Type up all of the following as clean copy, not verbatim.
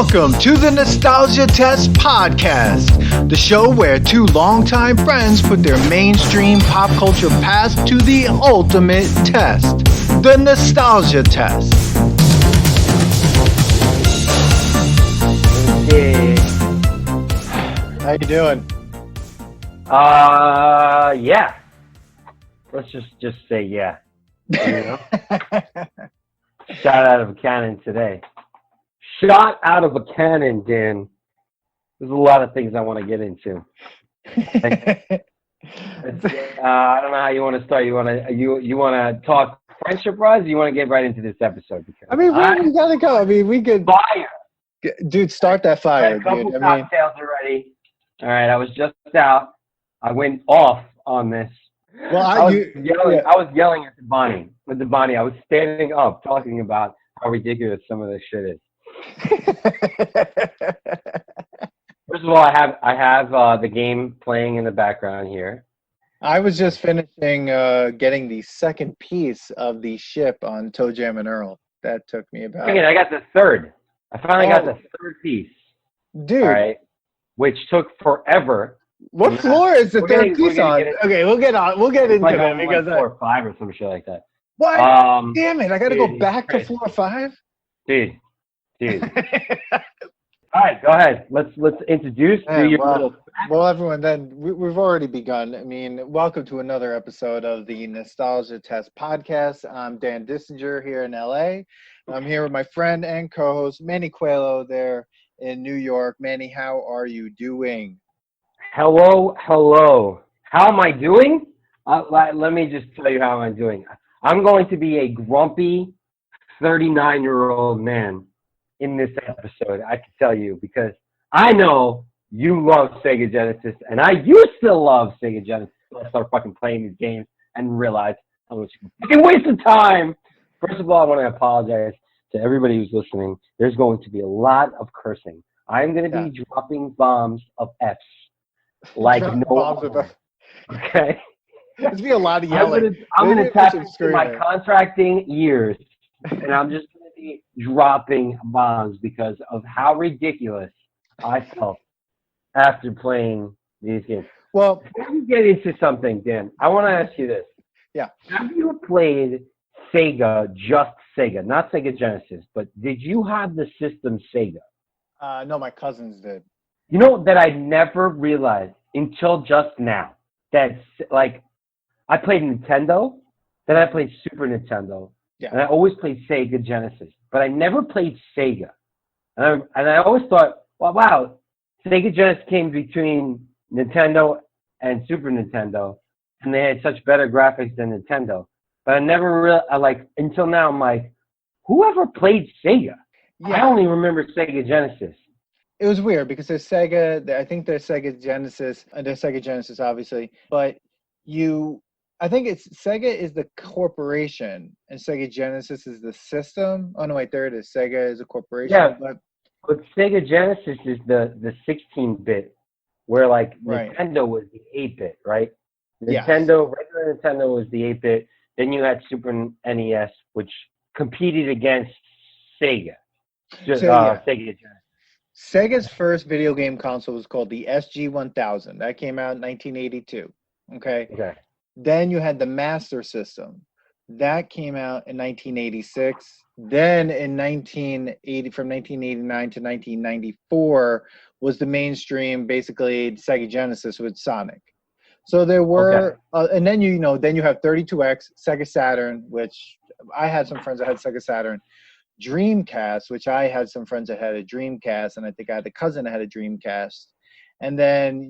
Welcome to the Nostalgia Test Podcast, the show where two longtime friends put their mainstream pop culture past to the ultimate test, the Nostalgia Test. Hey. How you doing? Yeah. Let's just say yeah. You know? Shot out of a cannon today. Shot out of a cannon, Dan. There's a lot of things I want to get into. I don't know how you want to start. You want to talk friendship-wise, or you want to get right into this episode? Because we gotta go. I mean, we could. Fire, dude. Start that fire, dude. A couple dude. cocktails already. All right, I was just out. I went off on this. Well, I was yelling at Bonnie. With the Bonnie, I was standing up talking about how ridiculous some of this shit is. First of all, I have the game playing in the background here. I was just finishing getting the second piece of the ship on ToeJam and Earl. That took me about. I got the third. I finally got the third piece. Dude. All right. Which took forever. What floor is the third piece on? Okay, we'll get into it because floor 5 or some shit like that. What? Damn it! I got to go back to floor 5. Dude. All right, go ahead. Let's introduce. Well, everyone, then we've already begun. I mean, welcome to another episode of the Nostalgia Test Podcast. I'm Dan Dissinger here in LA. I'm here with my friend and co-host Manny Coelho there in New York. Manny, how are you doing? Hello. How am I doing? Let me just tell you how I'm doing. I'm going to be a grumpy 39-year-old man in this episode, I can tell you, because I know you love Sega Genesis, and I used to love Sega Genesis. I started fucking playing these games and realized how much fucking waste of time. First of all, I want to apologize to everybody who's listening. There's going to be a lot of cursing. I'm going to be dropping bombs of Fs like okay? There's be a lot of yelling. I'm going to tap into my contracting ears, and I'm just going to be dropping bombs because of how ridiculous I felt after playing these games. Well, before we get into something, Dan, I want to ask you this. Yeah. Have you played Sega, just Sega, not Sega Genesis, but did you have the system Sega? No, my cousins did. You know that I never realized until just now that, like, I played Nintendo, then I played Super Nintendo, and I always played Sega Genesis, but I never played Sega. And I always thought, well, wow, Sega Genesis came between Nintendo and Super Nintendo, and they had such better graphics than Nintendo. But I never really, until now, I'm like, whoever played Sega? Yeah. I only remember Sega Genesis. It was weird because there's Sega, I think there's Sega Genesis, and there's Sega Genesis, obviously, but I think Sega is the corporation and Sega Genesis is the system. Oh no, wait, there it is. Sega is a corporation. Yeah, but Sega Genesis is the 16-bit, where Nintendo was the 8-bit, right? Regular Nintendo was the 8-bit. Then you had Super NES, which competed against Sega. Sega Genesis. Sega's first video game console was called the SG-1000. That came out in 1982. Okay. Then you had the Master System. That came out in 1986. Then in 1980, from 1989 to 1994, was the mainstream, basically Sega Genesis with Sonic. So there were, and then you have 32X, Sega Saturn, which I had some friends that had Sega Saturn. Dreamcast, which I had some friends that had a Dreamcast, and I think I had a cousin that had a Dreamcast. And then,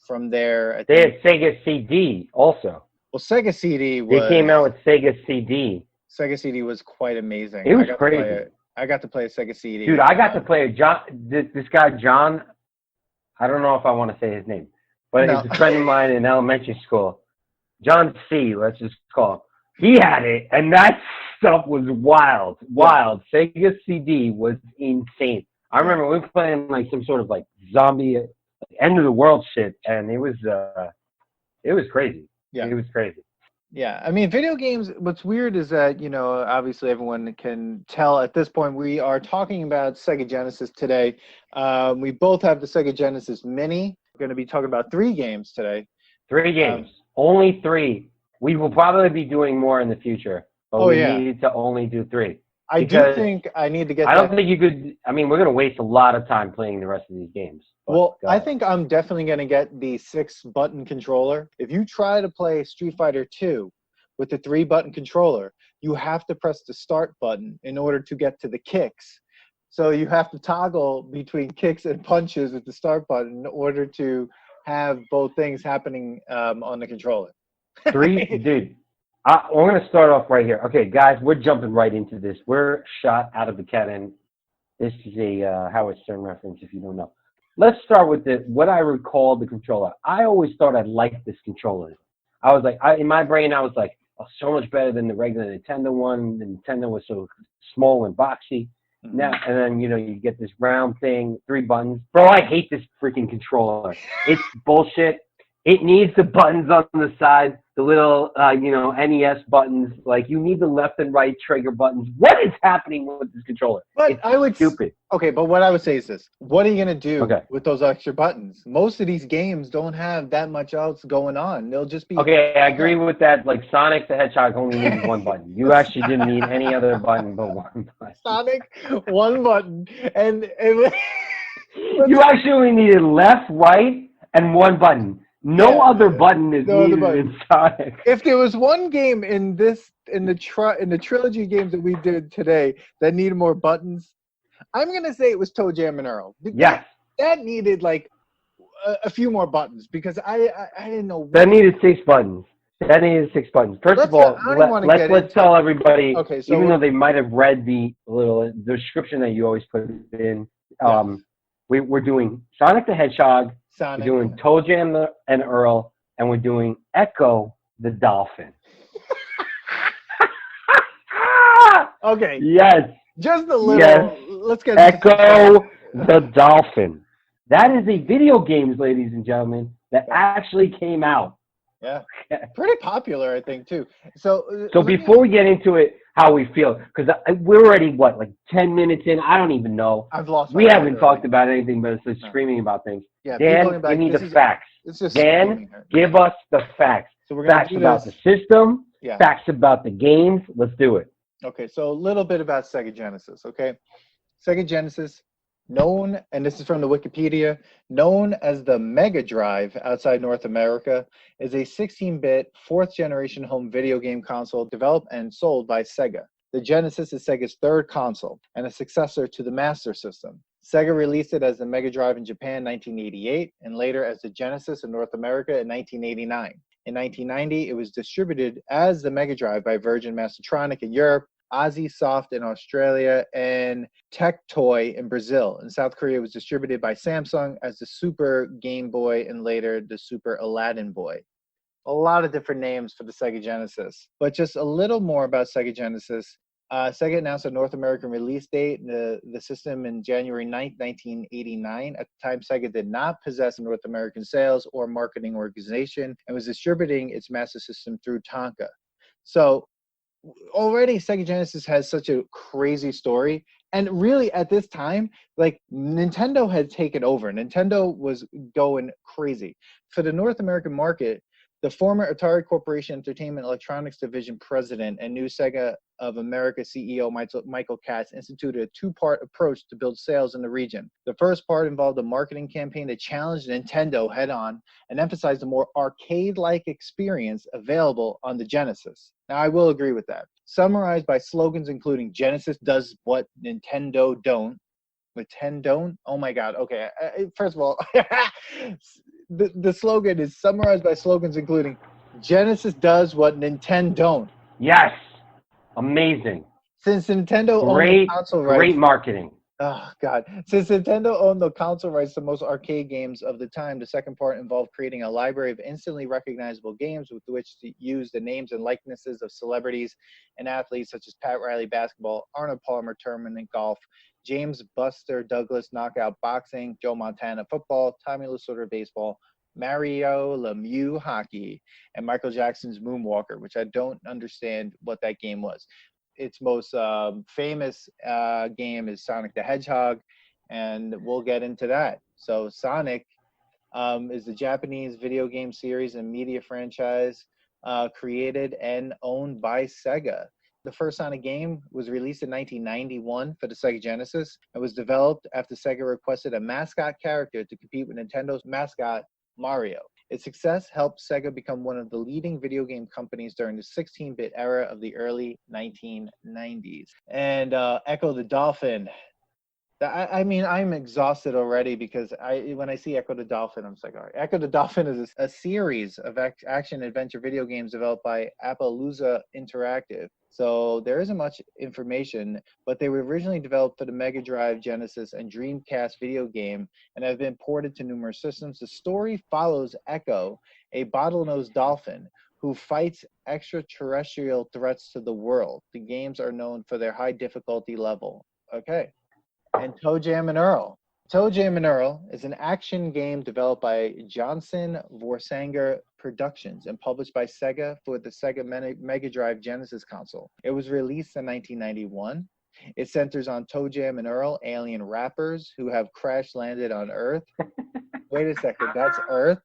from there... They had Sega CD also. Well, Sega CD was... They came out with Sega CD. Sega CD was quite amazing. It was crazy. I got to play a Sega CD. Dude, I got to play this guy, John, I don't know if I want to say his name, but he's a friend of mine in elementary school. John C., let's just call him. He had it, and that stuff was wild. Sega CD was insane. I remember we were playing some sort of zombie end of the world shit, and it was crazy. Yeah, it was crazy. Yeah, I mean, video games, what's weird is that, obviously everyone can tell at this point we are talking about Sega Genesis today. We both have the Sega Genesis Mini. We're going to be talking about 3 games today. 3 games. Only 3. We will probably be doing more in the future, but Oh, we yeah. needed to only do 3. I do think I need to get I don't that. think you could. I mean, we're going to waste a lot of time playing the rest of these games. Well, I think I'm definitely going to get the 6-button controller. If you try to play Street Fighter 2 with the 3-button controller, you have to press the start button in order to get to the kicks. So you have to toggle between kicks and punches with the start button in order to have both things happening on the controller. 3, dude. We're going to start off right here. Okay, guys, we're jumping right into this. We're shot out of the cannon. This is a Howard Stern reference, if you don't know. Let's start with what I recall the controller. I always thought I liked this controller. I was like, in my brain, I was like, oh, so much better than the regular Nintendo one. The Nintendo was so small and boxy. Mm-hmm. Now, and then, you get this round thing, 3 buttons. Bro, I hate this freaking controller. It's bullshit. It needs the buttons on the side, the little, NES buttons. Like, you need the left and right trigger buttons. What is happening with this controller? But it's stupid. Okay, but what I would say is this. What are you going to do with those extra buttons? Most of these games don't have that much else going on. They'll just be... Okay, I agree with that. Like, Sonic the Hedgehog only needs 1 button. You actually didn't need any other button but 1 button. Sonic, 1 button. And you actually only needed left, right, and 1 button. No other button is needed in Sonic. If there was one game in the trilogy games that we did today that needed more buttons, I'm gonna say it was ToeJam and Earl. Yes. That needed like a few more buttons because I didn't know. That needed 6 buttons. That needed 6 buttons. First of all, let's tell everybody, even though they might have read the little description that you always put in, we're doing Sonic the Hedgehog, we're doing ToeJam and Earl, and we're doing Ecco the Dolphin. Okay. Yes. Just a little. Yes. Let's get Ecco the Dolphin. That is a video games, ladies and gentlemen, that actually came out. Yeah. Pretty popular, I think, too. So before we get into it, how we feel, because we're already, like 10 minutes in? I don't even know. I've lost my We haven't talked about anything but it's screaming about things. Yeah, Dan, give me the facts. Dan, give us the facts. So we're facts about the system, facts about the games. Let's do it. Okay, so a little bit about Sega Genesis, okay? Sega Genesis, known, and this is from the Wikipedia, known as the Mega Drive outside North America, is a 16-bit, 4th-generation home video game console developed and sold by Sega. The Genesis is Sega's 3rd console and a successor to the Master System. Sega released it as the Mega Drive in Japan in 1988 and later as the Genesis in North America in 1989. In 1990, it was distributed as the Mega Drive by Virgin Mastertronic in Europe, Ozzy Soft in Australia, and Tectoy in Brazil. In South Korea, it was distributed by Samsung as the Super Game Boy and later the Super Aladdin Boy. A lot of different names for the Sega Genesis. But just a little more about Sega Genesis. Sega announced a North American release date, the system in January 9th, 1989. At the time, Sega did not possess a North American sales or marketing organization and was distributing its Master System through Tonka. So already Sega Genesis has such a crazy story. And really at this time, like Nintendo had taken over. Nintendo was going crazy. For the North American market, the former Atari Corporation Entertainment Electronics Division president and new Sega of America CEO Michael Katz instituted a 2-part approach to build sales in the region. The first part involved a marketing campaign that challenged Nintendo head-on and emphasized a more arcade-like experience available on the Genesis. Now, I will agree with that. Summarized by slogans including Genesis does what Nintendo don't. Nintendo? Oh my God. Okay. First of all, the slogan is summarized by slogans including Genesis does what Nintendo don't. Yes. Amazing. Since Nintendo owned the console rights. Great marketing. Oh, God. Since Nintendo owned the console rights to most arcade games of the time, the second part involved creating a library of instantly recognizable games with which to use the names and likenesses of celebrities and athletes such as Pat Riley basketball, Arnold Palmer tournament golf, James Buster Douglas knockout boxing, Joe Montana football, Tommy Lasorda baseball, Mario Lemieux Hockey, and Michael Jackson's Moonwalker, which I don't understand what that game was. Its most famous game is Sonic the Hedgehog, and we'll get into that. So Sonic is the Japanese video game series and media franchise created and owned by Sega. The first Sonic game was released in 1991 for the Sega Genesis and was developed after Sega requested a mascot character to compete with Nintendo's mascot, Mario. Its success helped Sega become one of the leading video game companies during the 16-bit era of the early 1990s. And Ecco the Dolphin. I mean, I'm exhausted already because when I see Ecco the Dolphin, I'm just like, all right. Ecco the Dolphin is a series of action-adventure video games developed by Appaloosa Interactive. So there isn't much information, but they were originally developed for the Mega Drive, Genesis, and Dreamcast video game and have been ported to numerous systems. The story follows Ecco, a bottlenose dolphin, who fights extraterrestrial threats to the world. The games are known for their high difficulty level. Okay. And ToeJam and Earl. ToeJam and Earl is an action game developed by Johnson Vorsanger Productions and published by Sega for the Sega Mega Drive Genesis console. It was released in 1991. It centers on ToeJam and Earl, alien rappers who have crash landed on Earth. Wait a second, that's Earth?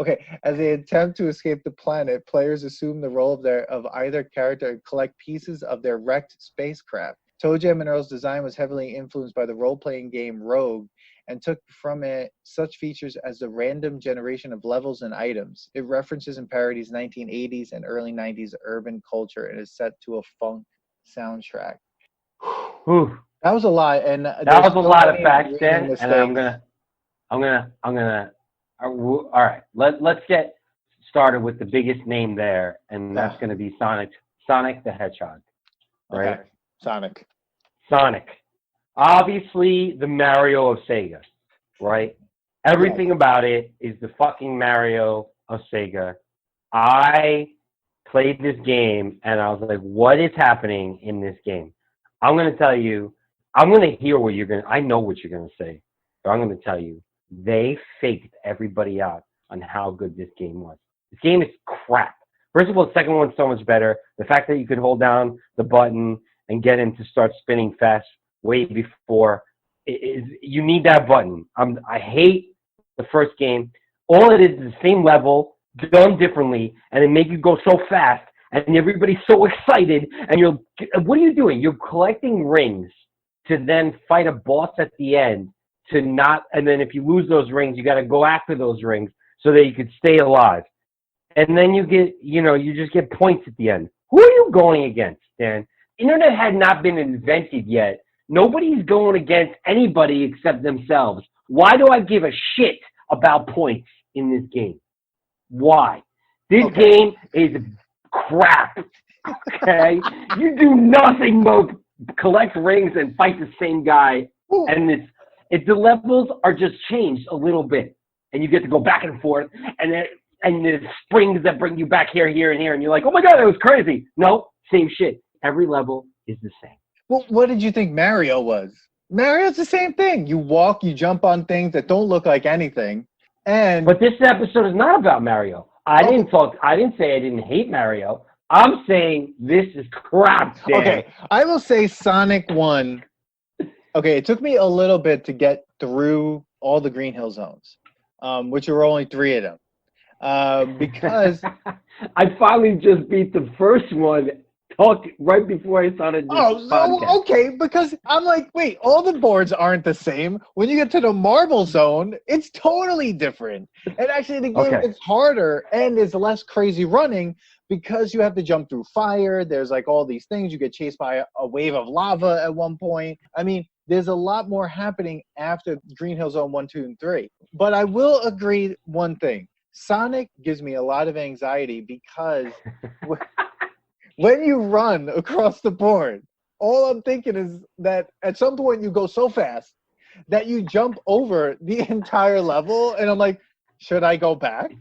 Okay, as they attempt to escape the planet, players assume the role of either character and collect pieces of their wrecked spacecraft. ToeJam and Earl's design was heavily influenced by the role-playing game Rogue and took from it such features as the random generation of levels and items. It references and parodies 1980s and early 90s urban culture and is set to a funk soundtrack. Whew. That was a lot, and that was a lot of facts, Dan. And I'm gonna. All right, let's get started with the biggest name there, and that's going to be Sonic the Hedgehog, right? Okay. Sonic. Obviously, the Mario of Sega, right? Everything about it is the fucking Mario of Sega. I played this game, and I was like, what is happening in this game? I'm going to tell you, I'm going to hear what I know what you're going to say, but I'm going to tell you, they faked everybody out on how good this game was. This game is crap. First of all, the second one's so much better. The fact that you could hold down the button and get him to start spinning fast way before you need that button. I hate the first game. All it is the same level done differently, and they make you go so fast, and everybody's so excited. And what are you doing? You're collecting rings to then fight a boss at the end. And then if you lose those rings, you got to go after those rings so that you could stay alive. And then you just get points at the end. Who are you going against, Dan? Internet had not been invented yet. Nobody's going against anybody except themselves. Why do I give a shit about points in this game? Why? This game is crap. Okay? You do nothing but collect rings and fight the same guy. Ooh. And the levels are just changed a little bit. And you get to go back and forth. And there's springs that bring you back here, and here. And you're like, oh my God, that was crazy. No, same shit. Every level is the same. Well, what did you think Mario was? Mario's the same thing. You walk, you jump on things that don't look like anything. But this episode is not about Mario. I didn't say I didn't hate Mario. I'm saying this is crap, Dan. Okay, I will say Sonic 1. Okay, it took me a little bit to get through all the Green Hill zones, which were only 3 of them. Because I finally just beat the first one. Talked right before I started this podcast. Okay, because I'm like, wait, all the boards aren't the same. When you get to the marble zone, it's totally different. And actually, the game is harder and is less crazy running because you have to jump through fire. There's like all these things. You get chased by a wave of lava at one point. I mean, there's a lot more happening after Green Hill Zone 1, 2, and 3. But I will agree one thing. Sonic gives me a lot of anxiety because when you run across the board, all I'm thinking is that at some point you go so fast that you jump over the entire level, and I'm like, should I go back?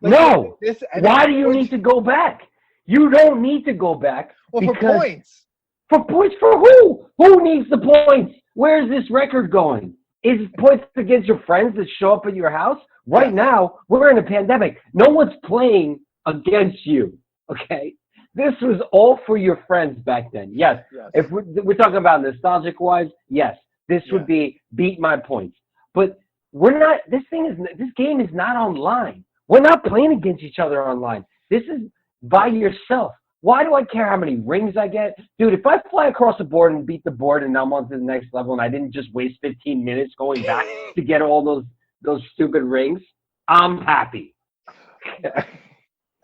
Like, no. Why do you need to go back? You don't need to go back. Well, for points. For points for who? Who needs the points? Where's this record going? is points against your friends that show up at your house. Right now, we're in a pandemic. No one's playing against you, okay? This was all for your friends back then. Yes. If we're talking about nostalgic-wise, yes, this would be beat my points. But we're not. This game is not online. We're not playing against each other online. This is by yourself. Why do I care how many rings I get? Dude, if I fly across the board and beat the board and now I'm on to the next level and I didn't just waste 15 minutes going back to get all those stupid rings, I'm happy.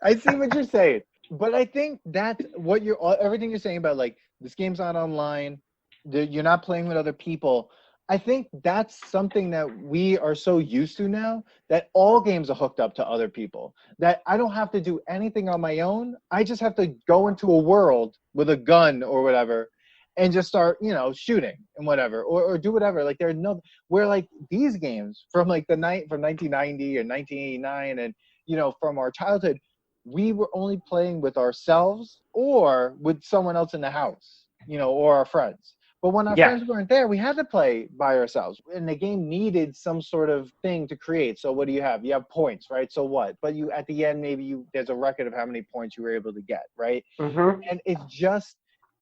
I see what you're saying. But I think that's what everything you're saying about, like, this game's not online, you're not playing with other people. I think that's something that we are so used to now, that all games are hooked up to other people, that I don't have to do anything on my own. I just have to go into a world with a gun or whatever and just start, shooting and whatever, or do whatever. Like, where, like, these games from, like, from 1990 or 1989 and, from our childhood, we were only playing with ourselves or with someone else in the house, or our friends. But when our friends weren't there, we had to play by ourselves. And the game needed some sort of thing to create. So what do you have? You have points, right? So what? But at the end, there's a record of how many points you were able to get, right? Mm-hmm. And it's just,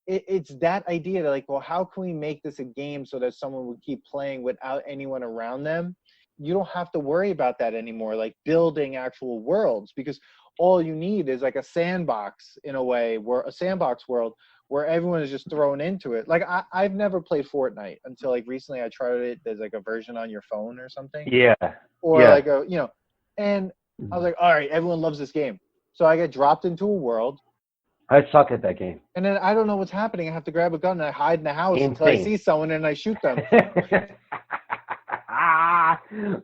it's that idea that, like, well, how can we make this a game so that someone would keep playing without anyone around them? You don't have to worry about that anymore, like building actual worlds, because all you need is like a sandbox, in a way, where a sandbox world where everyone is just thrown into it. Like, I've never played Fortnite until, like, recently I tried it. There's like a version on your phone or something. Yeah. Or like and I was like, all right, everyone loves this game. So I get dropped into a world. I suck at that game. And then I don't know what's happening. I have to grab a gun and I hide in the house until I see someone and I shoot them.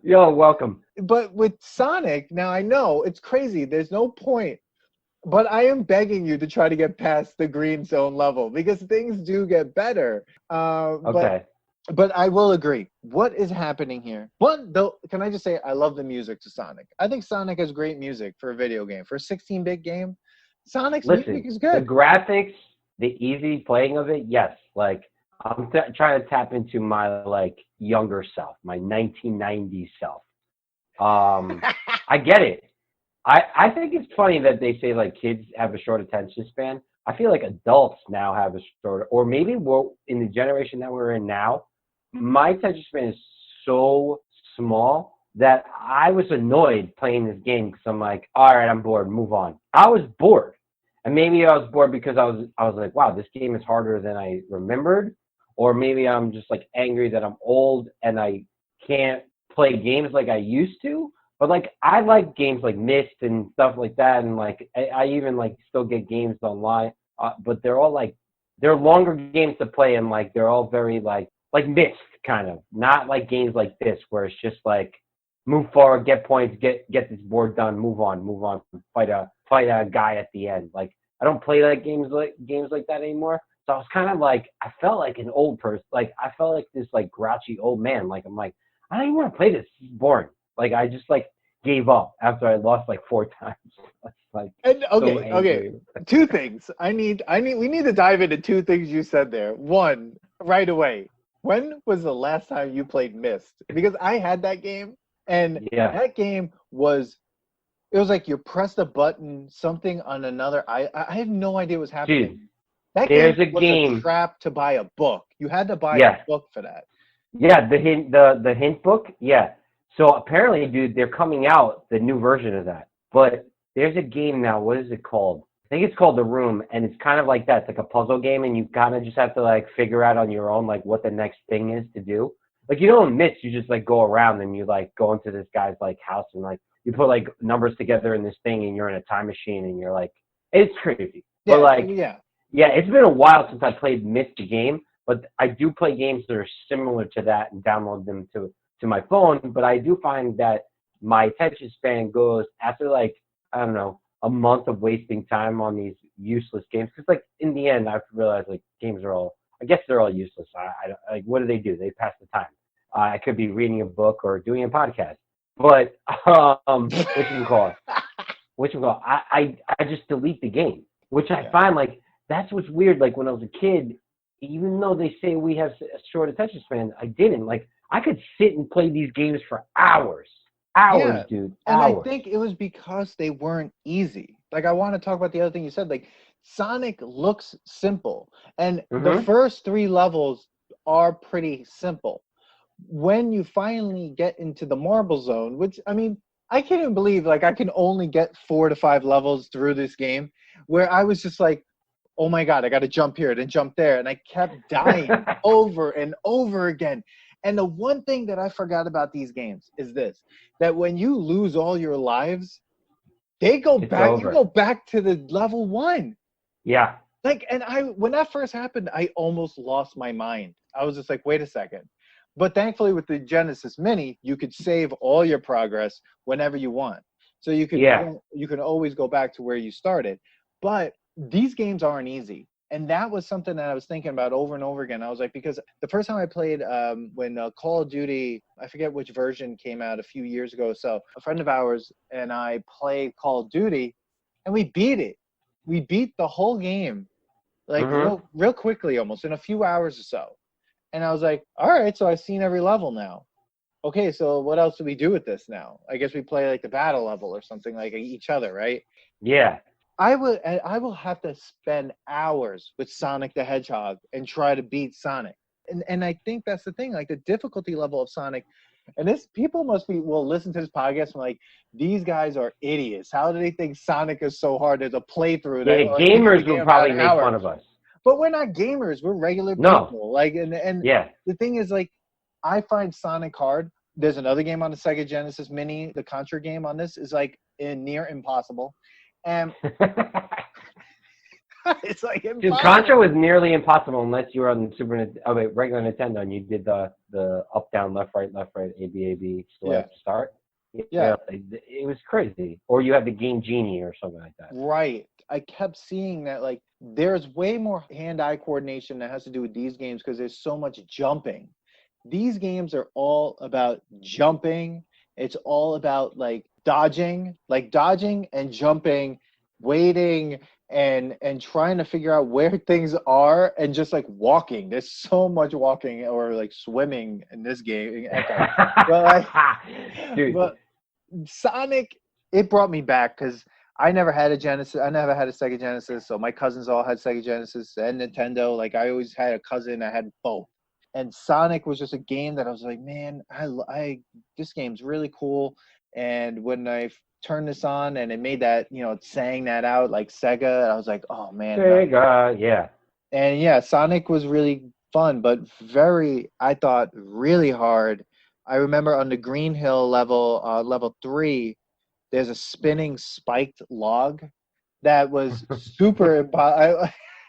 Yo, welcome. But with Sonic, now I know it's crazy. There's no point. But I am begging you to try to get past the green zone level, because things do get better. Okay. But I will agree. What is happening here? One, though, can I just say I love the music to Sonic. I think Sonic has great music for a video game. For a 16-bit game, Sonic's music is good. The graphics, the easy playing of it, yes. Like, I'm trying to tap into my, like, younger self, my 1990s self. I get it. I think it's funny that they say, like, kids have a short attention span. I feel like adults now have a short, or maybe in the generation that we're in now, my attention span is so small that I was annoyed playing this game because I'm like, all right, I'm bored, move on. I was bored. And maybe I was bored because I was like, wow, this game is harder than I remembered. Or maybe I'm just, like, angry that I'm old and I can't play games like I used to. But, like, I like games like Myst and stuff like that. And, like, I even, like, still get games online. But they're all, like, they're longer games to play. And, like, they're all very, like Myst, kind of. Not like games like this where it's just, like, move forward, get points, get this board done, move on, fight a guy at the end. Like, I don't play like games like that anymore. So I was kind of like, I felt like an old person. Like, I felt like this, like, grouchy old man. Like, I'm like, I don't even want to play this. This is boring. Like, I just, like, gave up after I lost, like, 4 times. Like, and okay. 2 things. We need to dive into 2 things you said there. One, right away. When was the last time you played Myst? Because I had that game, and that game was, it was like you pressed a button, something on another. I have no idea what's happening. Dude, that there's game was a trap to buy a book. You had to buy a book for that. Yeah, the hint book. Yeah. So apparently, dude, they're coming out the new version of that. But there's a game now. What is it called? I think it's called The Room, and it's kind of like that. It's like a puzzle game, and you kind of just have to, like, figure out on your own, like, what the next thing is to do. Like, you don't miss. You just, like, go around and you, like, go into this guy's, like, house and, like, you put, like, numbers together in this thing, and you're in a time machine, and you're like, it's crazy. Yeah, but, like, yeah, it's been a while since I played Myst the game, but I do play games that are similar to that and download them to my phone. But I do find that my attention span goes after, like, I don't know, a month of wasting time on these useless games. Because, like, in the end, I've realized, like, games are all, I guess they're all useless. I like, what do? They pass the time. I could be reading a book or doing a podcast. But I just delete the game, which I find, like, that's what's weird. Like, when I was a kid, even though they say we have a short attention span, I didn't. Like, I could sit and play these games for hours. Hours, Yeah. dude. And Hours. I think it was because they weren't easy. Like, I want to talk about the other thing you said. Like, Sonic looks simple, and the first 3 levels are pretty simple. When you finally get into the Marble Zone, which, I mean, I can't even believe, like, I can only get 4 to 5 levels through this game, where I was just like, oh my God, I got to jump here, then jump there. And I kept dying over and over again. And the one thing that I forgot about these games is this, that when you lose all your lives, they go back, you go back to the level 1. Yeah. Like, and when that first happened, I almost lost my mind. I was just like, wait a second. But thankfully with the Genesis Mini, you could save all your progress whenever you want. So you can always go back to where you started. But these games aren't easy. And that was something that I was thinking about over and over again. I was like, because the first time I played when Call of Duty, I forget which version came out a few years ago. So a friend of ours and I played Call of Duty, and we beat it. We beat the whole game, like real quickly, almost in a few hours or so. And I was like, all right, so I've seen every level now. Okay, so what else do we do with this now? I guess we play like the battle level or something, like each other, right? Yeah. I will have to spend hours with Sonic the Hedgehog and try to beat Sonic. And I think that's the thing, like the difficulty level of Sonic. And this people will listen to this podcast and like, these guys are idiots. How do they think Sonic is so hard? There's a playthrough that gamers will probably make fun of us. But we're not gamers. We're regular people. Like, and the thing is, like, I find Sonic hard. There's another game on the Sega Genesis Mini. The Contra game on this is like near impossible. And it's like impossible. Dude, Contra was nearly impossible unless you were on regular Nintendo and you did the up, down, left, right, A, B, A, B, start. Yeah. It was crazy. Or you had the Game Genie or something like that. Right. I kept seeing that, like, there's way more hand-eye coordination that has to do with these games because there's so much jumping. These games are all about jumping. It's all about, like, dodging and jumping, waiting, and trying to figure out where things are, and just, like, walking. There's so much walking or, like, swimming in this game. But Sonic, it brought me back because I never had a Genesis. I never had a Sega Genesis. So my cousins all had Sega Genesis and Nintendo. Like, I always had a cousin that had both. And Sonic was just a game that I was like, man, this game's really cool. And when I turned this on and it made that, it sang that out like Sega, I was like, oh man. Sega, yeah. And yeah, Sonic was really fun, but I thought, really hard. I remember on the Green Hill level 3, there's a spinning spiked log that was super.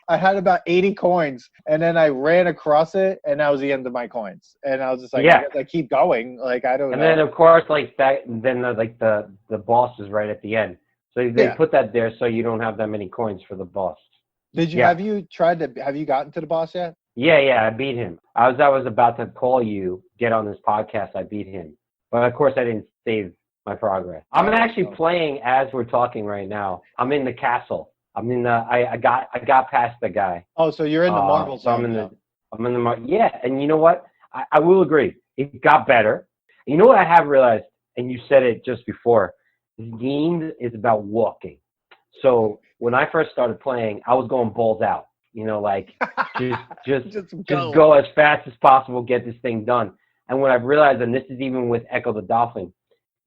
I had about 80 coins, and then I ran across it, and that was the end of my coins. And I was just like, I guess I keep going. Like, I don't know. And then, of course, like that, then the boss is right at the end. So they put that there so you don't have that many coins for the boss. Have you gotten to the boss yet? Yeah, I beat him. I was about to call you, get on this podcast. I beat him. But, of course, I didn't save my progress. I'm actually playing as we're talking right now. I'm in the castle. I'm in the. I got past the guy. Oh, so you're in the Marble Zone. I'm in the. Yeah, and you know what? I will agree. It got better. You know what I have realized, and you said it just before. This game is about walking. So when I first started playing, I was going balls out. Like just go as fast as possible, get this thing done. And what I've realized, and this is even with Ecco the Dolphin,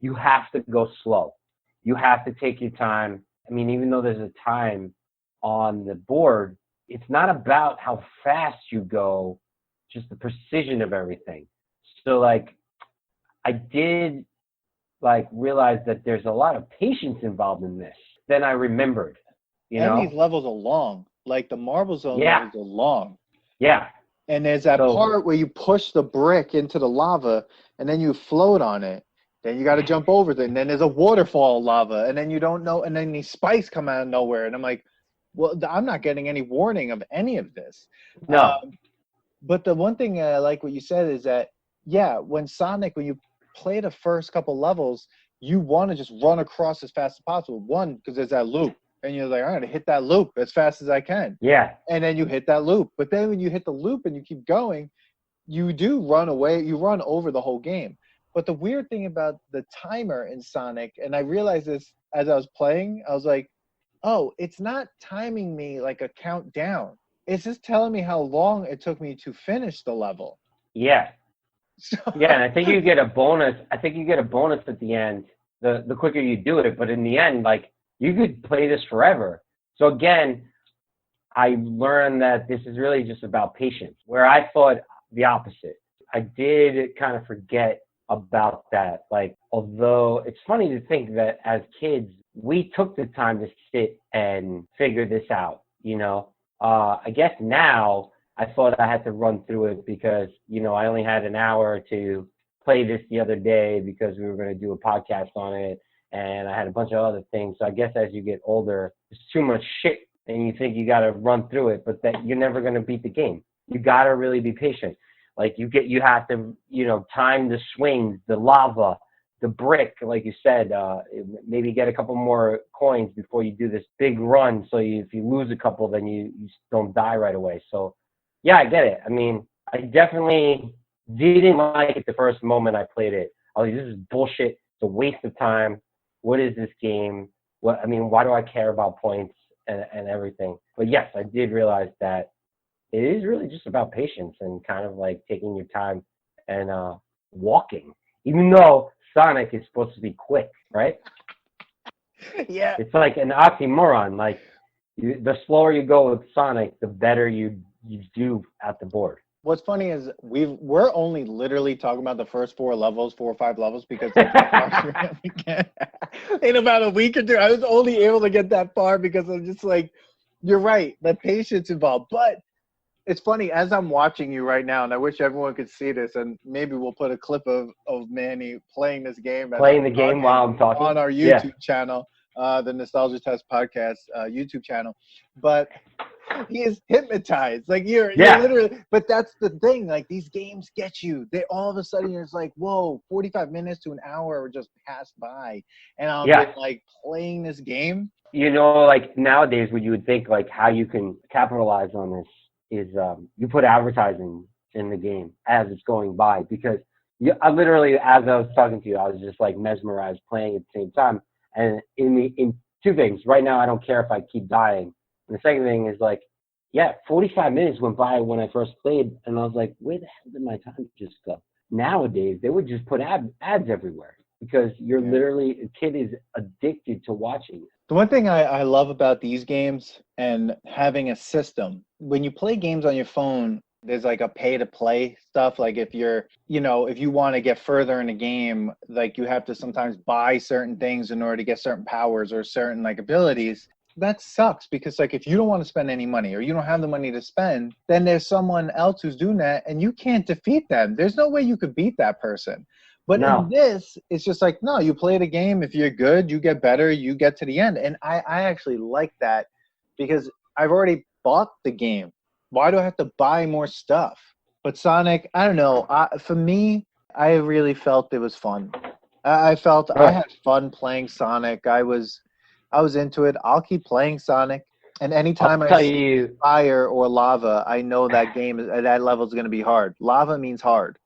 you have to go slow. You have to take your time. I mean, even though there's a time on the board, it's not about how fast you go, just the precision of everything. So, like, I did, like, realize that there's a lot of patience involved in this. Then I remembered, And these levels are long. Like, the Marble Zone levels are long. Yeah. And there's that part where you push the brick into the lava, and then you float on it. Then you got to jump over it, and then there's a waterfall of lava, and then you don't know, and then these spikes come out of nowhere, and I'm like, well, I'm not getting any warning of any of this. No. But the one thing I like what you said is that, when you play the first couple levels, you want to just run across as fast as possible. One, because there's that loop, and you're like, I'm going to hit that loop as fast as I can. Yeah. And then you hit that loop. But then when you hit the loop and you keep going, you do run away, you run over the whole game. But the weird thing about the timer in Sonic, and I realized this as I was playing, I was like, oh, it's not timing me like a countdown. It's just telling me how long it took me to finish the level. Yeah. So, Yeah, and I think you get a bonus. I think you get a bonus at the end, the quicker you do it. But in the end, like, you could play this forever. So again, I learned that this is really just about patience, where I thought the opposite. I did kind of forget about that. Like, although it's funny to think that as kids, we took the time to sit and figure this out, you know? I guess now I thought I had to run through it because, you know, I only had an hour to play this the other day because we were going to do a podcast on it. And I had a bunch of other things. So I guess as you get older, there's too much shit and you think you got to run through it, but that you're never going to beat the game. You got to really be patient. Like you have to, you know, time the swings, the lava, the brick, like you said, maybe get a couple more coins before you do this big run. So if you lose a couple, then you don't die right away. So yeah, I get it. I mean, I definitely didn't like it the first moment I played it. I was like, this is bullshit. It's a waste of time. What is this game? Why do I care about points and everything? But yes, I did realize that it is really just about patience and kind of like taking your time and walking. Even though Sonic is supposed to be quick, right? yeah. It's like an oxymoron. Like the slower you go with Sonic, the better you do at the board. What's funny is we're only literally talking about the first 4 or 5 levels, because in about a week or two, I was only able to get that far because I'm just like, you're right, the patience involved. But it's funny, as I'm watching you right now, and I wish everyone could see this, and maybe we'll put a clip of Manny playing this game Playing the game while I'm talking on our YouTube channel, the Nostalgia Test Podcast YouTube channel. But he is hypnotized. Like you're literally, but that's the thing. Like these games get you. They all of a sudden it's like, whoa, 45 minutes to an hour just passed by, and I've been like playing this game. You know, like nowadays, what you would think, like how you can capitalize on this is you put advertising in the game as it's going by, because I literally, as I was talking to you, I was just like mesmerized playing at the same time. And in two things, right now, I don't care if I keep dying. And the second thing is like, 45 minutes went by when I first played, and I was like, where the hell did my time just go? Nowadays, they would just put ads everywhere because you're literally, a kid is addicted to watching it. The one thing I love about these games and having a system, when you play games on your phone, there's like a pay to play stuff. Like if you're, if you want to get further in the game, like you have to sometimes buy certain things in order to get certain powers or certain like abilities. That sucks, because like if you don't want to spend any money or you don't have the money to spend, then there's someone else who's doing that and you can't defeat them. There's no way you could beat that person. But in this, it's just like, no, you play the game. If you're good, you get better, you get to the end. And I actually like that, because I've already bought the game. Why do I have to buy more stuff? But Sonic, I don't know. For me, I really felt it was fun. I felt I had fun playing Sonic. I was into it. I'll keep playing Sonic. And anytime I see fire or lava, I know that that level is going to be hard. Lava means hard.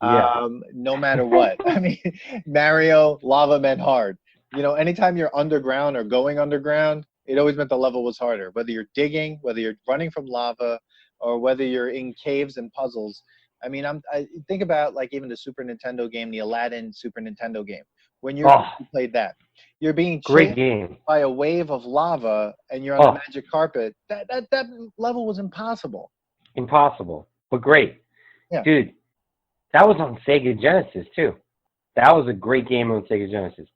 No matter what. I mean, Mario, lava meant hard. Anytime you're underground or going underground, it always meant the level was harder. Whether you're digging, whether you're running from lava, or whether you're in caves and puzzles. I mean, I think about like even the Super Nintendo game, the Aladdin Super Nintendo game. When you played that, you're being chased by a wave of lava, and you're on the magic carpet. That level was impossible. Impossible, but great. Yeah. Dude, that was on Sega Genesis too. That was a great game on Sega Genesis.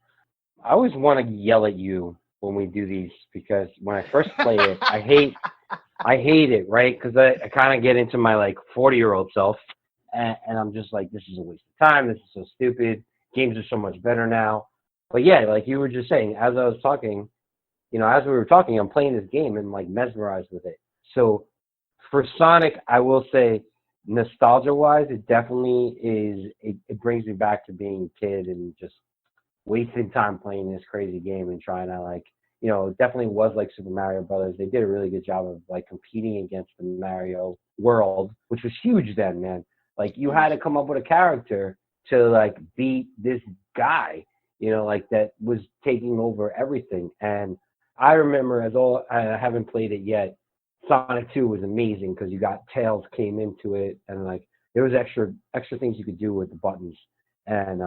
I always want to yell at you when we do these, because when I first play it, I hate it, right? Because I kind of get into my like 40-year-old self, and I'm just like, this is a waste of time. This is so stupid. Games are so much better now. But yeah, like you were just saying, as I was talking, as we were talking, I'm playing this game and like mesmerized with it. So for Sonic, I will say, nostalgia-wise, it definitely is. It brings me back to being a kid and just wasting time playing this crazy game and trying to like, it definitely was like Super Mario Brothers. They did a really good job of like competing against the Mario world, which was huge then, man. Like you had to come up with a character to like beat this guy, like that was taking over everything. And I remember I haven't played it yet. Sonic 2 was amazing because you got Tails came into it, and like there was extra things you could do with the buttons. And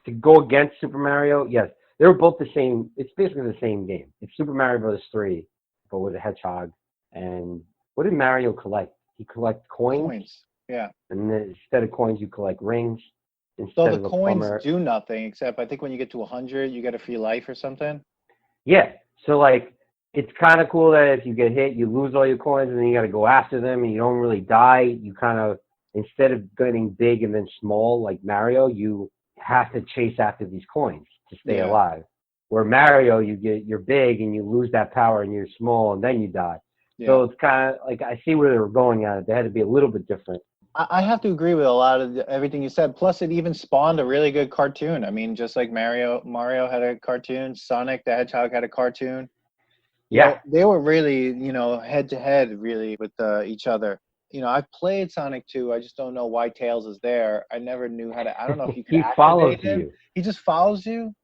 to go against Super Mario, yes, they were both the same. It's basically the same game. It's Super Mario Bros. 3, but with a hedgehog. And what did Mario collect? He collect coins. Yeah. And then instead of coins, you collect rings. So the coins do nothing, except I think when you get to 100, you get a free life or something. Yeah. So like, it's kind of cool that if you get hit, you lose all your coins, and then you got to go after them, and you don't really die. You kind of, instead of getting big and then small like Mario, you have to chase after these coins to stay alive. Where Mario, you're big and you lose that power and you're small and then you die. Yeah. So it's kind of like, I see where they were going at it. They had to be a little bit different. I have to agree with a lot of everything you said. Plus, it even spawned a really good cartoon. I mean, just like Mario had a cartoon. Sonic the Hedgehog had a cartoon. Yeah. They were really, head to head really with each other. I've played Sonic 2. I just don't know why Tails is there. I never knew how to. I don't know if you can activate him. You. He just follows you.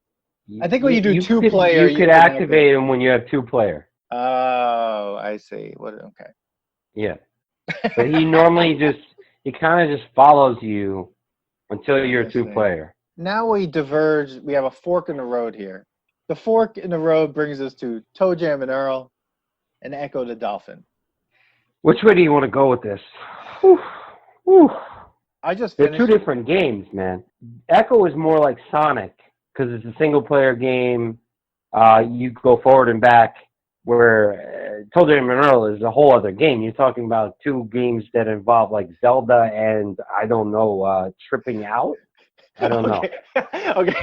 I think when you do two-player, you could activate him when you have two-player. Oh, I see. Okay. Yeah, but he normally he kind of just follows you until you're a two-player. Now we diverge. We have a fork in the road here. The fork in the road brings us to ToeJam and Earl, and Ecco the Dolphin. Which way do you want to go with this? Whew. Whew. They're two different games, man. Ecco is more like Sonic, because it's a single-player game. You go forward and back, where ToeJam and Earl is a whole other game. You're talking about two games that involve, like, Zelda and, I don't know, tripping out? I don't know. Okay.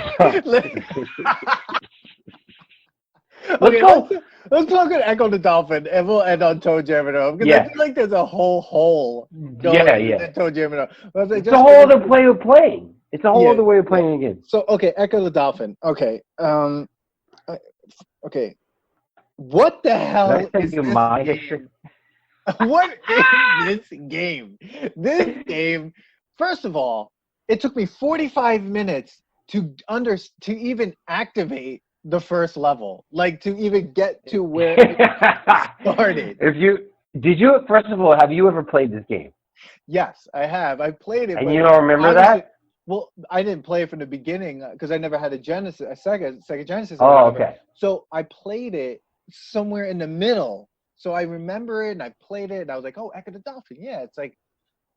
Let's talk about Ecco the Dolphin, and we'll end on ToeJam and Earl, because I feel like there's a whole hole going into ToeJam and Earl. It's a whole other way of playing. It's a whole other way of playing a game. So, okay, Ecco the Dolphin. Okay. Okay. What the hell is this game? What is this game? This game, first of all, it took me 45 minutes to even activate the first level, like to even get to where it started. First of all, have you ever played this game? Yes, I have. I played it. And you don't remember that? Well, I didn't play it from the beginning because I never had a Sega Genesis. Oh, okay. So I played it somewhere in the middle. So I remember it, and I played it, and I was like, "Oh, Ecco the Dolphin! Yeah, it's like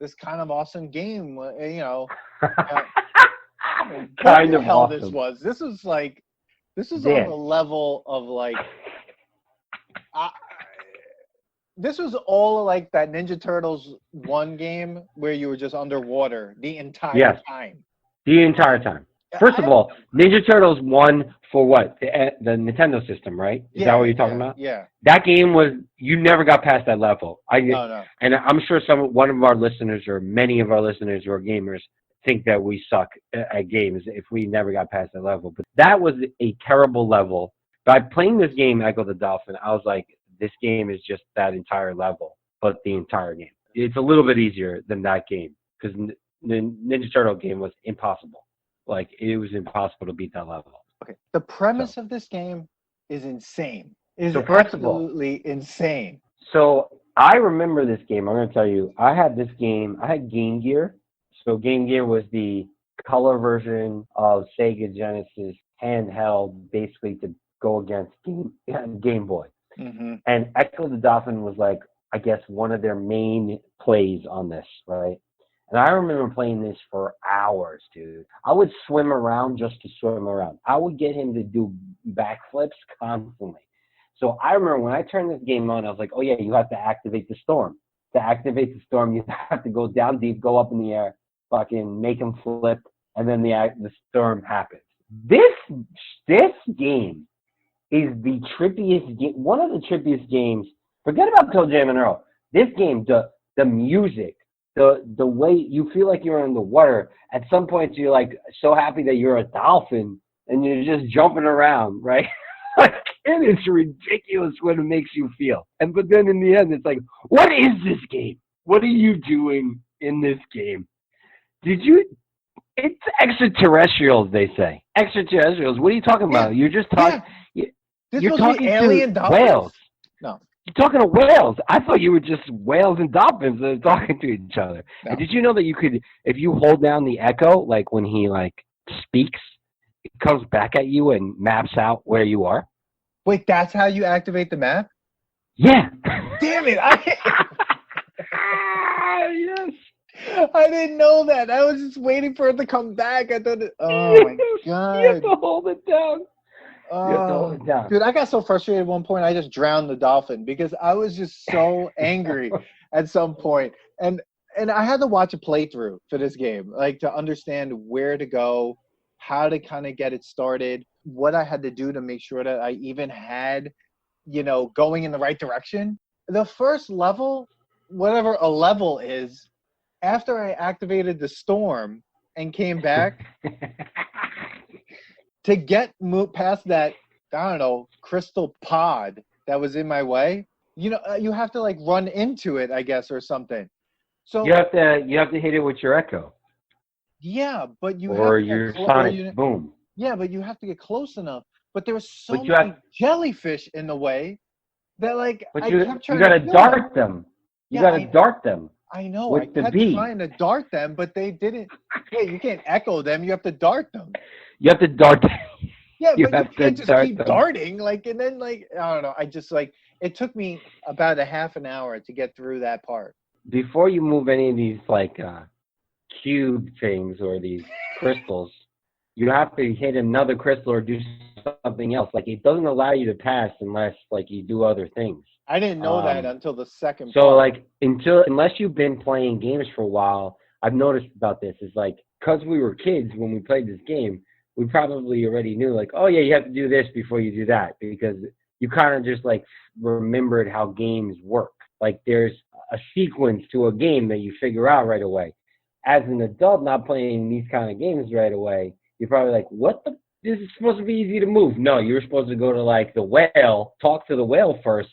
this kind of awesome game, kind of awesome. This was on the level of like." This was all like that Ninja Turtles 1 game where you were just underwater the entire time. The entire time. First of all, Ninja Turtles 1 for what? The Nintendo system, right? Is that what you're talking about? Yeah. That game you never got past that level. No. And I'm sure one of our listeners or many of our listeners who are gamers think that we suck at games if we never got past that level. But that was a terrible level. By playing this game, Ecco the Dolphin, I was like, this game is just that entire level, but the entire game. It's a little bit easier than that game because the Ninja Turtle game was impossible. Like, it was impossible to beat that level. Okay. The premise of this game is insane. Absolutely insane. So I remember this game. I'm going to tell you, I had this game. I had Game Gear. So Game Gear was the color version of Sega Genesis handheld, basically to go against Game Boy. Mm-hmm. And Ecco the Dolphin was like, I guess, one of their main plays on this, right? And I remember playing this for hours, dude. I would swim around just to swim around. I would get him to do backflips constantly. So I remember when I turned this game on, I was like, oh yeah, you have to activate the storm. To activate the storm, you have to go down deep, go up in the air, fucking make him flip, and then the storm happens. This game is the trippiest game, one of the trippiest games. Forget about ToeJam and Earl. This game, the music, the way you feel like you're in the water. At some points, you're like so happy that you're a dolphin and you're just jumping around, right? Like, it is ridiculous what it makes you feel. But then in the end, it's like, what is this game? What are you doing in this game? Did you? It's extraterrestrials, they say. Extraterrestrials. What are you talking about? You're just talking. Yeah. This You're supposed to be talking alien to dolphins? whales. No. You're talking to whales. I thought you were just whales and dolphins that are talking to each other. No. And did you know that you could, if you hold down the echo, like when he like speaks, it comes back at you and maps out where you are? Wait, that's how you activate the map? Yeah. Damn it! Yes. I didn't know that. I was just waiting for it to come back. I thought, oh my god! You have to hold it down. You have to hold it down. Dude, I got so frustrated at one point. I just drowned the dolphin because I was just so angry at some point, and I had to watch a playthrough for this game, like to understand where to go, how to kind of get it started, what I had to do to make sure that I even had, going in the right direction. The first level, whatever a level is, after I activated the storm and came back, to get past that, I don't know, crystal pod that was in my way, you have to like run into it, I guess, or something. So you have to hit it with your echo. Yeah, but you or have to your sonic boom. Yeah, but you have to get close enough. But there was so many jellyfish in the way that you gotta dart them. You gotta dart them. I know. With I kept trying to dart them, but they didn't. Wait, you can't echo them. You have to dart them. You have to dart them. Yeah, but you can't just keep darting. And then I don't know. I just it took me about a half an hour to get through that part. Before you move any of these cube things or these crystals, you have to hit another crystal or do something else. It doesn't allow you to pass unless you do other things. I didn't know that until the second part. So unless you've been playing games for a while, I've noticed about this is because we were kids when we played this game, we probably already knew oh yeah, you have to do this before you do that, because you kind of just remembered how games work. There's a sequence to a game that you figure out right away. As an adult not playing these kind of games right away, you're probably this is supposed to be easy to move. No, you're supposed to go to the whale, talk to the whale first,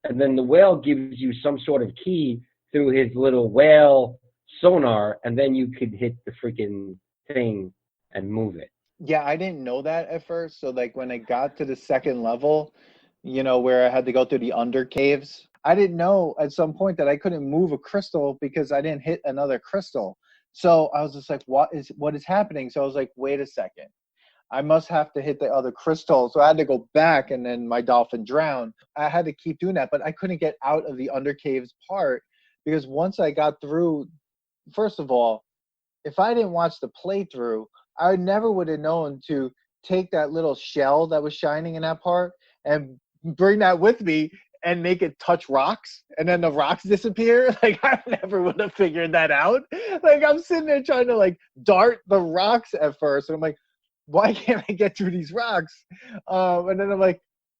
and then the whale gives you some sort of key through his little whale sonar, and then you could hit the freaking thing and move it. Yeah, I didn't know that at first. So when I got to the second level, where I had to go through the under caves, I didn't know at some point that I couldn't move a crystal because I didn't hit another crystal. So I was just what is happening? So I was wait a second. I must have to hit the other crystal. So I had to go back, and then my dolphin drowned. I had to keep doing that, but I couldn't get out of the under caves part because once I got through, first of all, if I didn't watch the playthrough, I never would have known to take that little shell that was shining in that part and bring that with me and make it touch rocks, and then the rocks disappear. I never would have figured that out. I'm sitting there trying to dart the rocks at first, and I'm why can't I get through these rocks? And then I'm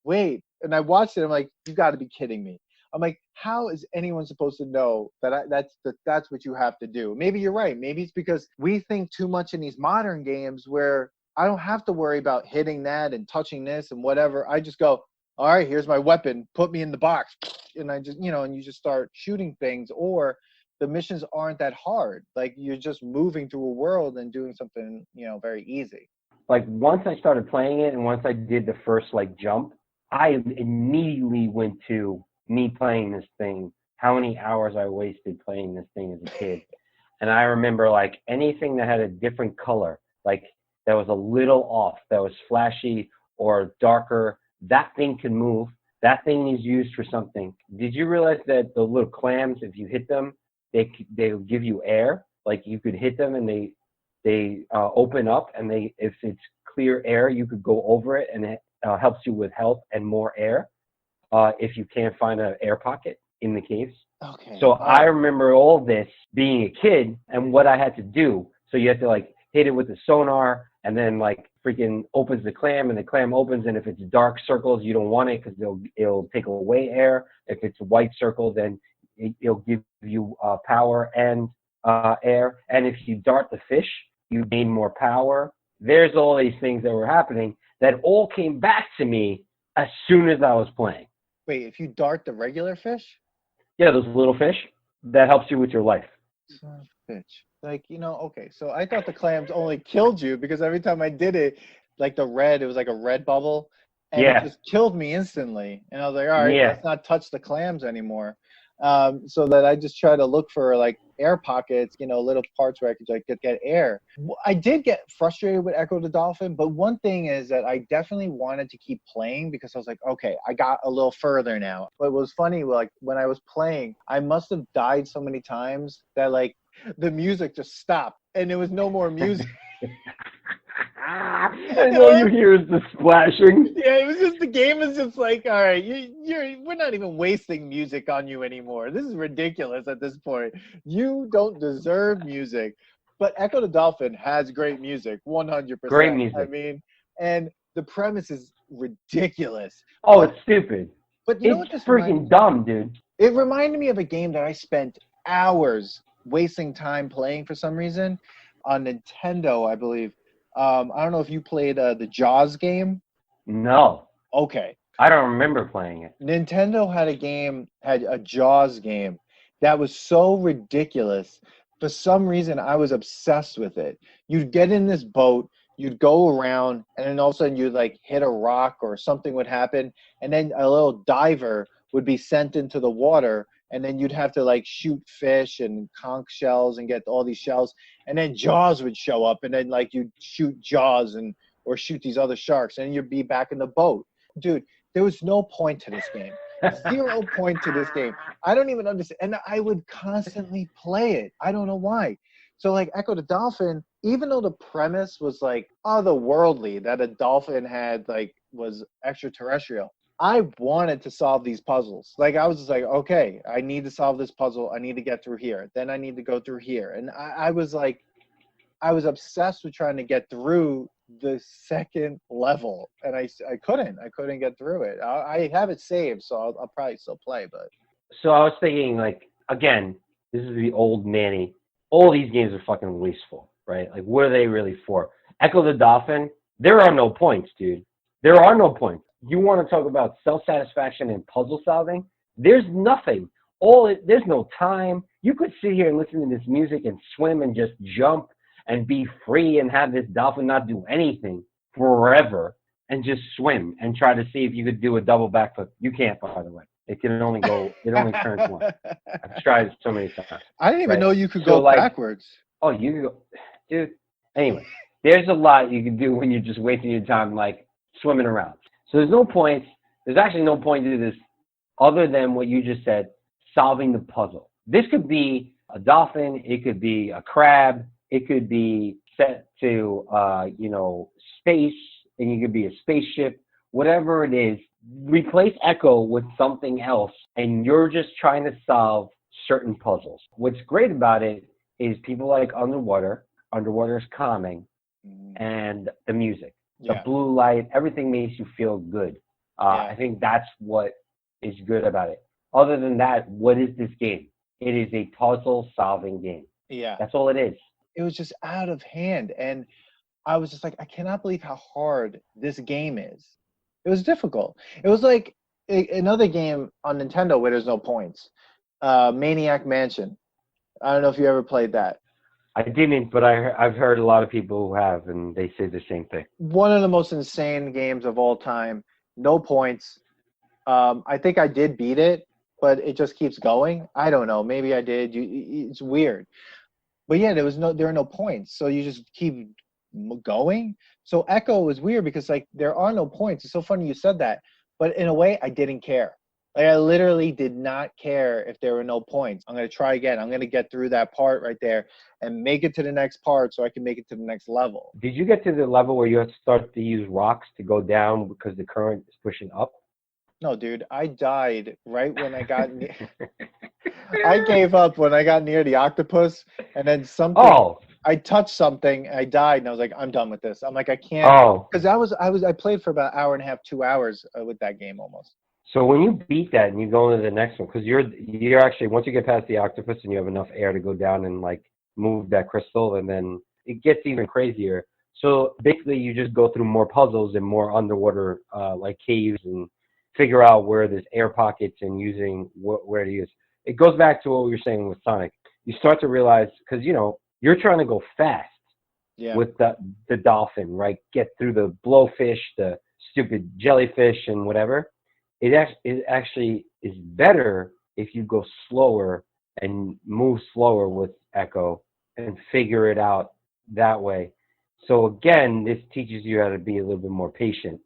wait, and I watched it. I'm you got to be kidding me. I'm how is anyone supposed to know that that's what you have to do? Maybe you're right. Maybe it's because we think too much in these modern games where I don't have to worry about hitting that and touching this and whatever. I just go, all right, here's my weapon. Put me in the box. And I just, and you just start shooting things, or the missions aren't that hard. You're just moving through a world and doing something, very easy. Once I started playing it and once I did the first jump, I immediately went to me playing this thing, how many hours I wasted playing this thing as a kid. And I remember anything that had a different color, that was a little off, that was flashy or darker, that thing can move. That thing is used for something. Did you realize that the little clams, if you hit them, they'll give you air? You could hit them and they open up, and if it's clear air, you could go over it, and it helps you with health and more air if you can't find an air pocket in the caves. Okay. So I remember all this being a kid and what I had to do. So you have to hit it with the sonar, and then freaking opens the clam, and the clam opens, and if it's dark circles, you don't want it because it'll take away air. If it's a white circle, then it'll give you power and air. And if you dart the fish, you gain more power. There's all these things that were happening that all came back to me as soon as I was playing. Wait, if you dart the regular fish? Yeah, those little fish, that helps you with your life. Fish. Like, okay, so I thought the clams only killed you because every time I did it, like it was like a red bubble, and it Yeah, just killed me instantly. And I was like, all right, yeah. let's not touch the clams anymore. So that I just try to look for like air pockets, little parts where I could like get air. I did get frustrated with Echo the Dolphin, but one thing is that I definitely wanted to keep playing because I was like, okay, I got a little further now. But it was funny, like when I was playing, I must have died so many times that like the music just stopped and there was no more music. And all you hear is the splashing. Yeah, it was just the game is just like, all right, we're not even wasting music on you anymore. This is ridiculous at this point. You don't deserve music. But Echo the Dolphin has great music, Great 100%. I music. mean, and the premise is ridiculous. Oh, But it's stupid. but you know It's what this reminded freaking me? dumb, dude. It reminded me of a game that I spent hours wasting time playing for some reason on Nintendo, I believe. I don't know if you played the Jaws game. No, Okay. I don't remember playing it. Nintendo had a Jaws game that was so ridiculous. For some reason, I was obsessed with it. You'd get in this boat, you'd go around, and then all of a sudden you'd like hit a rock or something would happen, and then a little diver would be sent into the water, and then you'd have to like shoot fish and conch shells and get all these shells, and then Jaws would show up, and then like you'd shoot Jaws and or shoot these other sharks, and you'd be back in the boat. Dude, there was no point to this game. Zero point to this game. I don't even understand. And I would constantly play it. I don't know why. So like Echo the Dolphin, even though the premise was like otherworldly, that a dolphin had like was extraterrestrial, I wanted to solve these puzzles. Like I was just like, okay, I need to solve this puzzle. I need to get through here. Then I need to go through here. And I was like, I was obsessed with trying to get through the second level, and I couldn't get through it. I have it saved, so I'll probably still play. But So I was thinking, like, again, this is the old Manny. All these games are fucking wasteful, right? Like, what are they really for? Echo the Dolphin, there are no points, dude. There are no points. You want to talk about self-satisfaction and puzzle solving? There's nothing. There's no time. You could sit here and listen to this music and swim and just jump and be free and have this dolphin not do anything forever and just swim and try to see if you could do a double backflip. You can't, by the way. It only turns once. I've tried it so many times. I didn't even Right? know you could So go like, backwards. oh, you can go, dude. Anyway, there's a lot you can do when you're just wasting your time, like swimming around. So there's no point. There's actually no point to this other than what you just said, solving the puzzle. This could be a dolphin. It could be a crab. It could be set to, space, and you could be a spaceship. Whatever it is, replace Echo with something else, and you're just trying to solve certain puzzles. What's great about it is people like Underwater. Underwater is calming, and the music, the Yeah, blue light, everything makes you feel good. yeah, I think that's what is good about it. Other than that, what is this game? It is a puzzle-solving game. yeah. That's all it is. It was just out of hand, and I was just like, I cannot believe how hard this game is. It was difficult. It was like another game on Nintendo where there's no points. Maniac Mansion. I don't know if you ever played that. I didn't, but I've heard a lot of people who have, and they say the same thing. One of the most insane games of all time. No points. I think I did beat it, but it just keeps going. I don't know. Maybe I did. It's weird. But yeah, there are no points, so you just keep going. So Echo was weird because like there are no points. It's so funny you said that, but in a way, I didn't care. Like I literally did not care if there were no points. I'm gonna try again. I'm gonna get through that part right there and make it to the next part so I can make it to the next level. Did you get to the level where you have to start to use rocks to go down because the current is pushing up? No, dude, I died right when I got. I gave up when I got near the octopus, and then something. Oh, I touched something, I died, and I was like, I'm done with this. I'm like, I can't, oh. because I played for about an hour and a half, 2 hours with that game almost. So when you beat that and you go into the next one, because you're actually, once you get past the octopus and you have enough air to go down and like move that crystal, and then it gets even crazier. So basically, you just go through more puzzles and more underwater like caves and figure out where there's air pockets and using where to use. It goes back to what we were saying with Sonic. You start to realize, because you're trying to go fast with the dolphin, right? Get through the blowfish, the stupid jellyfish, and whatever. It actually is better if you go slower and move slower with Echo and figure it out that way. So again, this teaches you how to be a little bit more patient,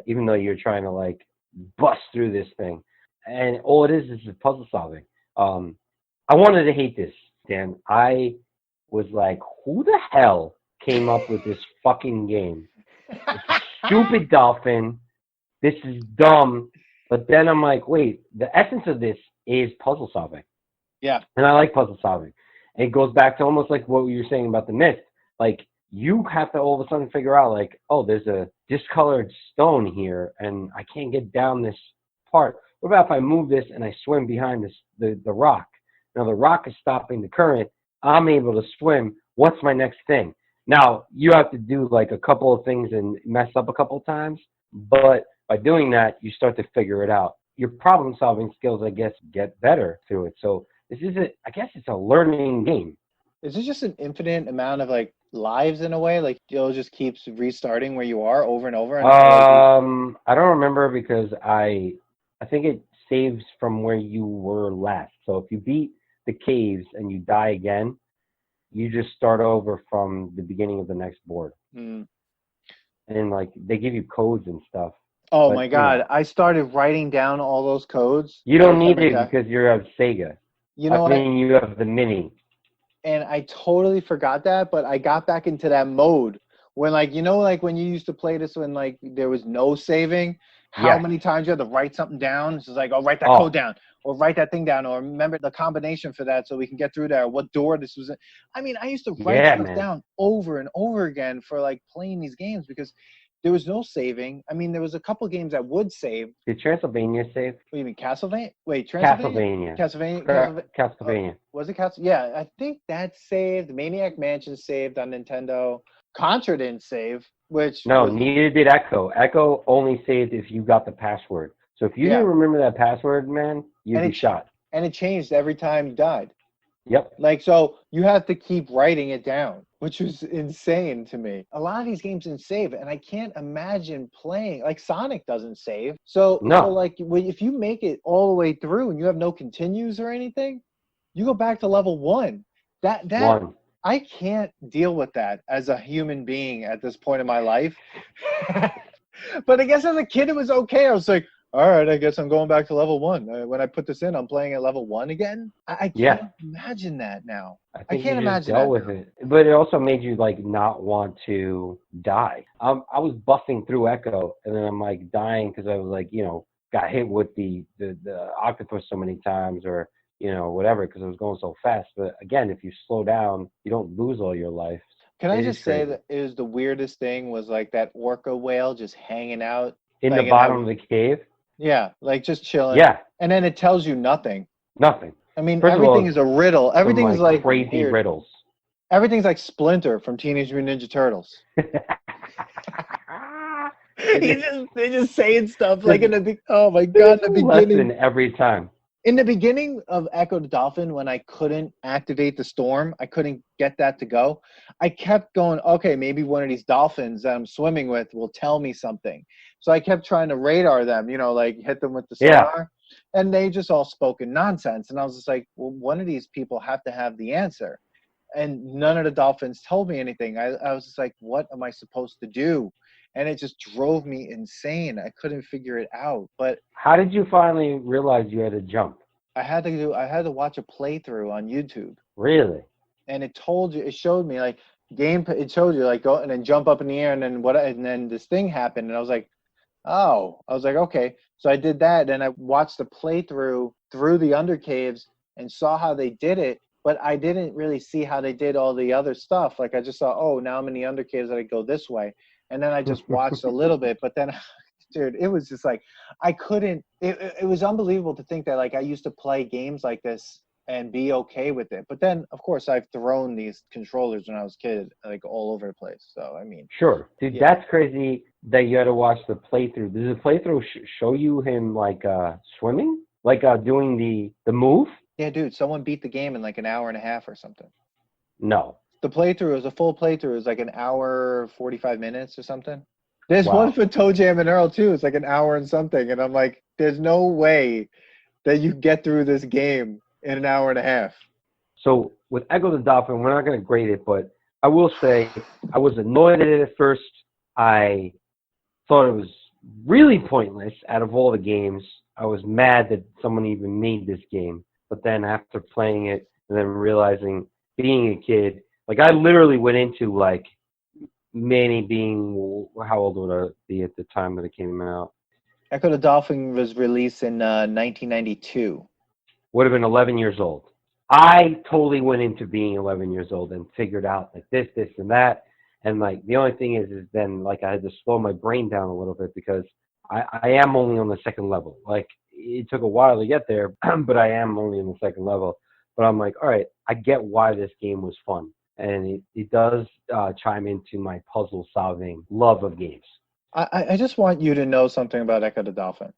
even though you're trying to like bust through this thing. And all it is puzzle solving. I wanted to hate this, Dan. I was like, who the hell came up with this fucking game? It's a stupid dolphin. This is dumb. But then I'm like, wait, the essence of this is puzzle solving. Yeah. And I like puzzle solving. And it goes back to almost like what you were saying about the mist. Like, you have to all of a sudden figure out, like, oh, there's a discolored stone here, and I can't get down this part. What about if I move this and I swim behind this the rock? Now, the rock is stopping the current. I'm able to swim. What's my next thing? Now, you have to do, like, a couple of things and mess up a couple of times, but by doing that, you start to figure it out. Your problem-solving skills, I guess, get better through it. So this is I guess it's a learning game. Is it just an infinite amount of like lives in a way? Like it just keeps restarting where you are over and over? And I don't remember because I think it saves from where you were last. So if you beat the caves and you die again, you just start over from the beginning of the next board. And like they give you codes and stuff. Oh my God. You know, I started writing down all those codes. You don't need it because you're a Sega. You know, you have the Mini. And I totally forgot that, but I got back into that mode when, like, you know, like when you used to play this when like there was no saving, how many times you had to write something down? It's just like, oh, write that code down, or write that thing down, or remember the combination for that so we can get through there. What door this was in. I mean, I used to write stuff down over and over again for like playing these games because there was no saving. I mean, there was a couple games that would save. Did Transylvania save? What do you mean, Castlevania? Wait, Transylvania? Castlevania. Was it Castlevania? Yeah, I think that saved. Maniac Mansion saved on Nintendo. Contra didn't save, which... No, neither did Echo. Echo only saved if you got the password. So if you didn't remember that password, man, you'd be shot. And it changed every time you died. Yep. Like, so you have to keep writing it down, which was insane to me. A lot of these games didn't save, and I can't imagine playing. Like, Sonic doesn't save. So like, if you make it all the way through and you have no continues or anything, you go back to level 1. I can't deal with that as a human being at this point in my life. But I guess as a kid, it was okay. I was like, all right, I guess I'm going back to level 1. When I put this in, I'm playing at level 1 again. I can't imagine that now. I can't imagine that. With it. But it also made you like not want to die. I was buffing through Echo, and then I'm like dying because I was like, you know, got hit with the octopus so many times, or you know, whatever, because I was going so fast. But again, if you slow down, you don't lose all your life. Can I just say that it was the weirdest thing was like that orca whale just hanging out in the bottom of the cave. Yeah, like just chilling. Yeah. And then it tells you nothing. Nothing. I mean, everything is a riddle. Everything's like crazy weird. Riddles. Everything's like Splinter from Teenage Mutant Ninja Turtles. They're just saying stuff like in the oh my God, in the beginning. Lesson every time. In the beginning of Ecco the Dolphin, when I couldn't activate the storm, I couldn't get that to go. I kept going, okay, maybe one of these dolphins that I'm swimming with will tell me something. So I kept trying to radar them, you know, like hit them with the sonar. And they just all spoke in nonsense. And I was just like, well, one of these people have to have the answer. And none of the dolphins told me anything. I was just like, what am I supposed to do? And it just drove me insane. I couldn't figure it out. But how did you finally realize you had to jump? I had to watch a playthrough on YouTube. Really? And it showed me like it showed you like go and then jump up in the air and then this thing happened and I was like, okay. So I did that and I watched the playthrough through the undercaves and saw how they did it, but I didn't really see how they did all the other stuff. Like I just saw, oh, now I'm in the undercaves that I go this way. And then I just watched a little bit, but then, dude, it was just like, I couldn't, it was unbelievable to think that like I used to play games like this and be okay with it. But then, of course, I've thrown these controllers when I was a kid, like all over the place. So, I mean. Sure. Dude, that's crazy that you had to watch the playthrough. Does the playthrough show you him like swimming? Like doing the move? Yeah, dude, someone beat the game in like an hour and a half or something. No. The playthrough is a full playthrough. Is like an hour 45 minutes or something. There's Wow. one for ToeJam and Earl too. It's like an hour and something, and I'm like, there's no way that you get through this game in an hour and a half. So with Ecco the Dolphin, we're not going to grade it, but I will say I was annoyed at it at first. I thought it was really pointless out of all the games. I was mad that someone even made this game. But then after playing it and then realizing being a kid, like I literally went into like Manny being, how old would I be at the time that it came out? Ecco the Dolphin was released in 1992. Would have been 11 years old. I totally went into being 11 years old and figured out like this, and that. And like the only thing is then like I had to slow my brain down a little bit because I am only on the second level. Like it took a while to get there, but I am only in the second level. But I'm like, all right, I get why this game was fun. And it does chime into my puzzle solving love of games. I just want you to know something about Ecco the Dolphin.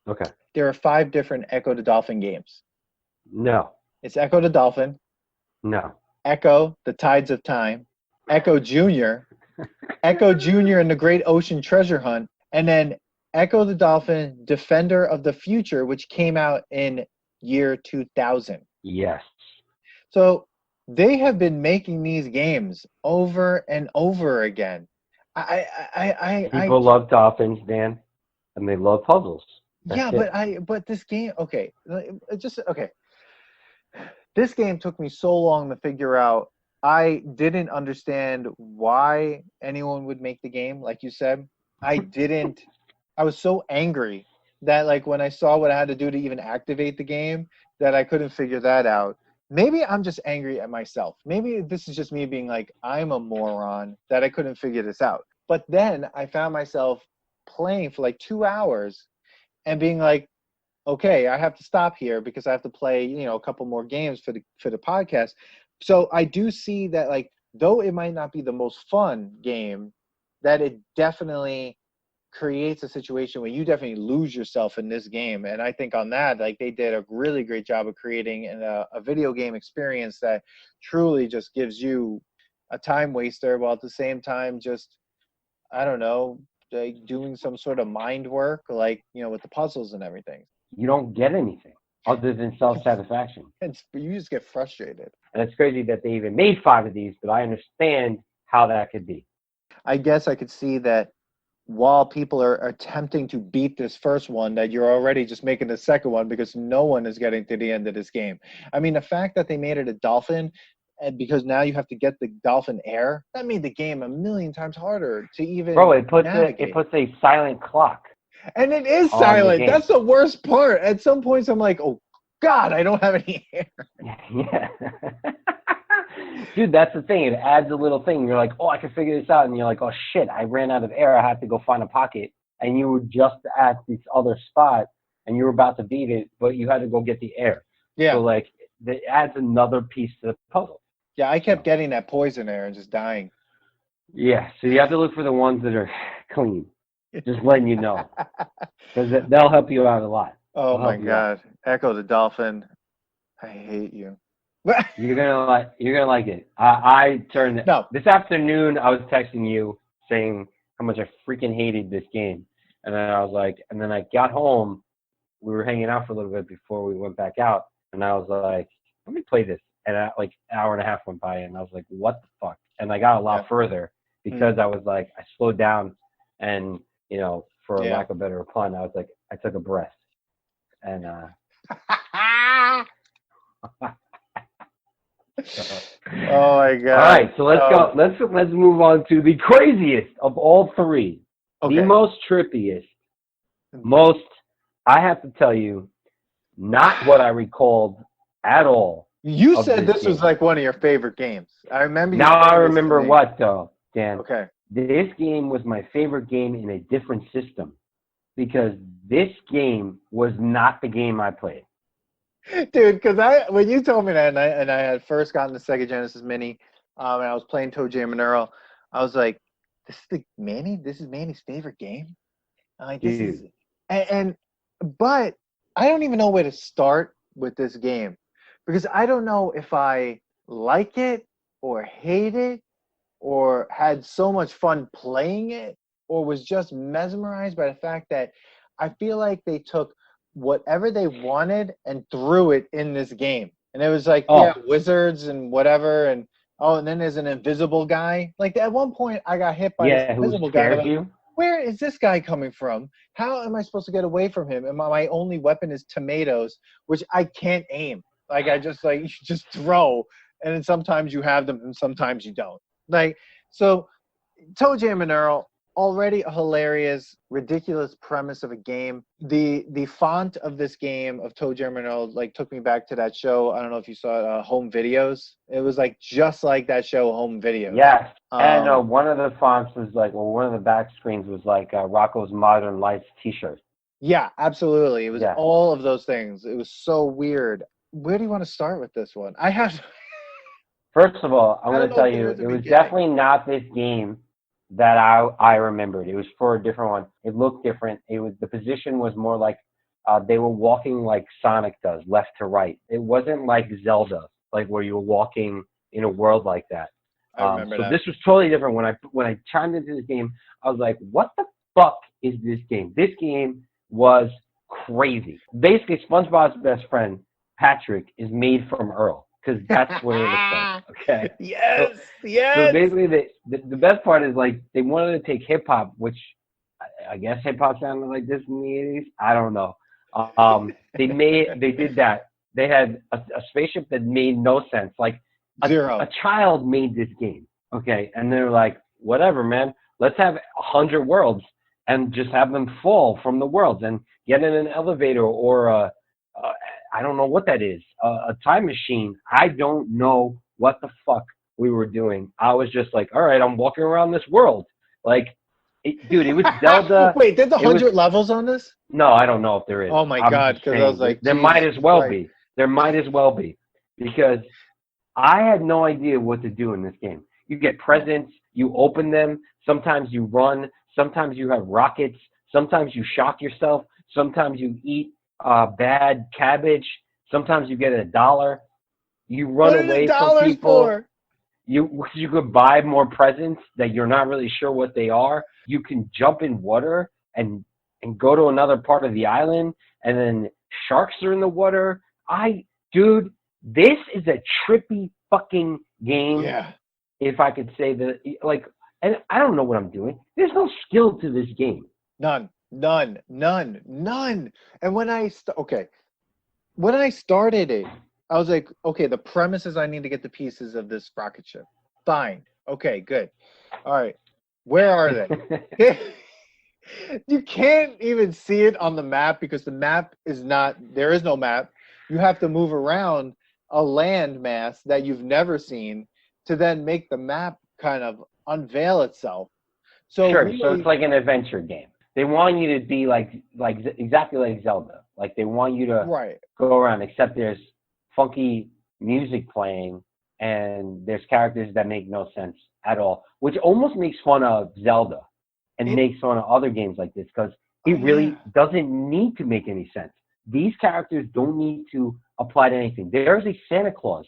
Okay. There are 5 different Ecco the Dolphin games. No. It's Ecco the Dolphin. No. Ecco, The Tides of Time. Ecco Jr. Ecco Jr. and the Great Ocean Treasure Hunt. And then Ecco the Dolphin, Defender of the Future, which came out in year 2000. Yes. So they have been making these games over and over again. People love dolphins, Dan, and they love puzzles. Yeah, but this game, okay, okay. This game took me so long to figure out. I didn't understand why anyone would make the game, like you said. I was so angry that like when I saw what I had to do to even activate the game, that I couldn't figure that out. Maybe I'm just angry at myself. Maybe this is just me being like, I'm a moron that I couldn't figure this out. But then I found myself playing for like 2 hours and being like, okay, I have to stop here because I have to play, a couple more games for the podcast. So I do see that, like, though it might not be the most fun game, that it definitely creates a situation where you definitely lose yourself in this game. And I think on that, like, they did a really great job of creating a video game experience that truly just gives you a time waster, while at the same time just, I don't know, like doing some sort of mind work, like, with the puzzles and everything. You don't get anything other than self-satisfaction. You just get frustrated. And it's crazy that they even made 5 of these, but I understand how that could be. I guess I could see that while people are attempting to beat this first one, that you're already just making the second one because no one is getting to the end of this game. I mean, the fact that they made it a dolphin, and because now you have to get the dolphin air, that made the game a million times harder to even it puts a silent clock. And it is silent. That's the worst part. At some points, I'm like, oh, God, I don't have any air. Yeah. Dude, that's the thing. It adds a little thing. You're like, oh, I can figure this out. And you're like, oh, shit, I ran out of air. I have to go find a pocket. And you were just at this other spot, and you were about to beat it, but you had to go get the air. Yeah. So, like, it adds another piece to the puzzle. Yeah, I kept getting that poison air and just dying. Yeah, so you have to look for the ones that are clean. Just letting you know, because they'll help you out a lot. Oh my God, Ecco the Dolphin, I hate you. You're gonna like it. I turned this afternoon. I was texting you saying how much I freaking hated this game, and then I was like, and then I got home. We were hanging out for a little bit before we went back out, and I was like, let me play this. And like an hour and a half went by, and I was like, what the fuck? And I got a lot further because I was like, I slowed down and. For lack of better pun, I was like, I took a breath, and oh my God! All right, so let's go. Let's move on to the craziest of all 3, the most trippiest, most. I have to tell you, not what I recalled at all. You said this was like one of your favorite games. I remember. Now I remember what though, Dan. Okay. This game was my favorite game in a different system because this game was not the game I played. Dude, because when you told me that and I had first gotten the Sega Genesis Mini and I was playing ToeJam and Earl, I was like, this is Manny's favorite game? I'm like, this is but I don't even know where to start with this game because I don't know if I like it or hate it or had so much fun playing it or was just mesmerized by the fact that I feel like they took whatever they wanted and threw it in this game. And it was like, yeah, Oh, wizards and whatever. And oh, and then there's an invisible guy. Like at one point, I got hit by this yeah, who invisible guy. And I'm scares like, you? where is this guy coming from? How am I supposed to get away from him? And my only weapon is tomatoes, which I can't aim. Like I just like you just throw, and then sometimes you have them and sometimes you don't. Like so, ToeJam and Earl, already a hilarious, ridiculous premise of a game. The font of this game of ToeJam and Earl like took me back to that show. I don't know if you saw it, Home Videos. It was like just like that show, Home Videos. Yes. And one of the fonts was like, well, one of the back screens was like Rocco's Modern Life T-shirt. Yeah, absolutely. It was all of those things. It was so weird. Where do you want to start with this one? I have. First of all, I'm going to tell you, it was definitely not this game that I remembered. It was for a different one. It looked different. It was the position was more like they were walking like Sonic does, left to right. It wasn't like Zelda, like where you were walking in a world like that. I remember that. This was totally different. When I chimed into this game, I was like, what the fuck is this game? This game was crazy. Basically, SpongeBob's best friend, Patrick, is made from Earl. Because that's what it looks like. Okay. Yes. So basically, the best part is like they wanted to take hip hop, which I guess hip hop sounded like this in the '80s. I don't know. They did that. They had a spaceship that made no sense. Like a child made this game. Okay, and they're like, whatever, man. Let's have 100 worlds and just have them fall from the worlds and get in an elevator or I don't know what that is. A time machine. I don't know what the fuck we were doing. I was just like, all right, I'm walking around this world. Like, dude, it was Zelda. Wait, there's 100 levels on this? No, I don't know if there is. Oh my God, because I was like, there might as well be. There might as well be. Because I had no idea what to do in this game. You get presents, you open them, sometimes you run, sometimes you have rockets, sometimes you shock yourself, sometimes you eat bad cabbage. Sometimes you get $1. You run away from people. You could buy more presents that you're not really sure what they are. You can jump in water and go to another part of the island, and then sharks are in the water. Dude, this is a trippy fucking game. Yeah. If I could say that, like, and I don't know what I'm doing. There's no skill to this game. None. And when I started it, I was like, okay, the premise is I need to get the pieces of this rocket ship. Fine. Okay, good. All right. Where are they? You can't even see it on the map because the map there is no map. You have to move around a land mass that you've never seen to then make the map kind of unveil itself. So sure. So it's like an adventure game. They want you to be like exactly like Zelda. Like they want you to go around, except there's funky music playing and there's characters that make no sense at all, which almost makes fun of Zelda and makes fun of other games like this because it really doesn't need to make any sense. These characters don't need to apply to anything. There's a Santa Claus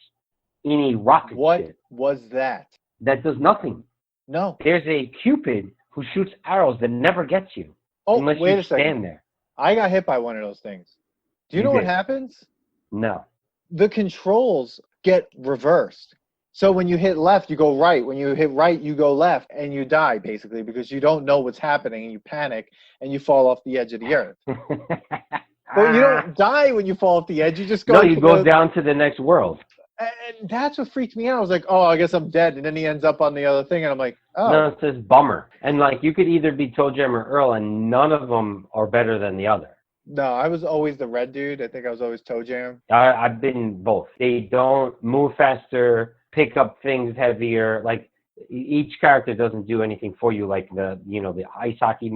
in a rocket ship. What was that? That does nothing. No. There's a Cupid who shoots arrows that never gets you. Unless wait you a second. stand there. I got hit by one of those things. Do you know what happens? No. The controls get reversed. So when you hit left, you go right. When you hit right, you go left, and you die, basically, because you don't know what's happening, and you panic, and you fall off the edge of the earth. But you don't die when you fall off the edge. You just go. No, you go down to the next world. And that's what freaked me out. I was like, oh, I guess I'm dead. And then he ends up on the other thing, and I'm like, oh. No, it says bummer. And, like, you could either be ToeJam or Earl, and none of them are better than the other. No, I was always the red dude. I think I was always ToeJam. I've been both. They don't move faster, pick up things heavier. Like, each character doesn't do anything for you, like the ice hockey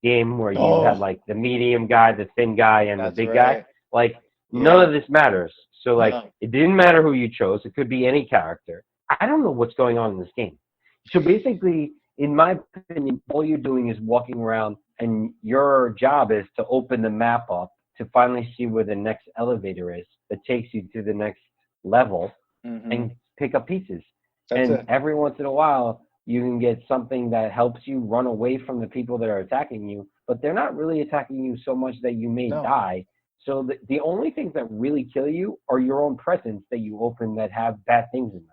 game where you have, like, the medium guy, the thin guy, and the big guy. Like, none of this matters. So, like, it didn't matter who you chose. It could be any character. I don't know what's going on in this game. So, basically, in my opinion, all you're doing is walking around, and your job is to open the map up to finally see where the next elevator is that takes you to the next level and pick up pieces. That's And it. every once in a while, you can get something that helps you run away from the people that are attacking you, but they're not really attacking you so much that you may No. die. So the only things that really kill you are your own presents that you open that have bad things in them.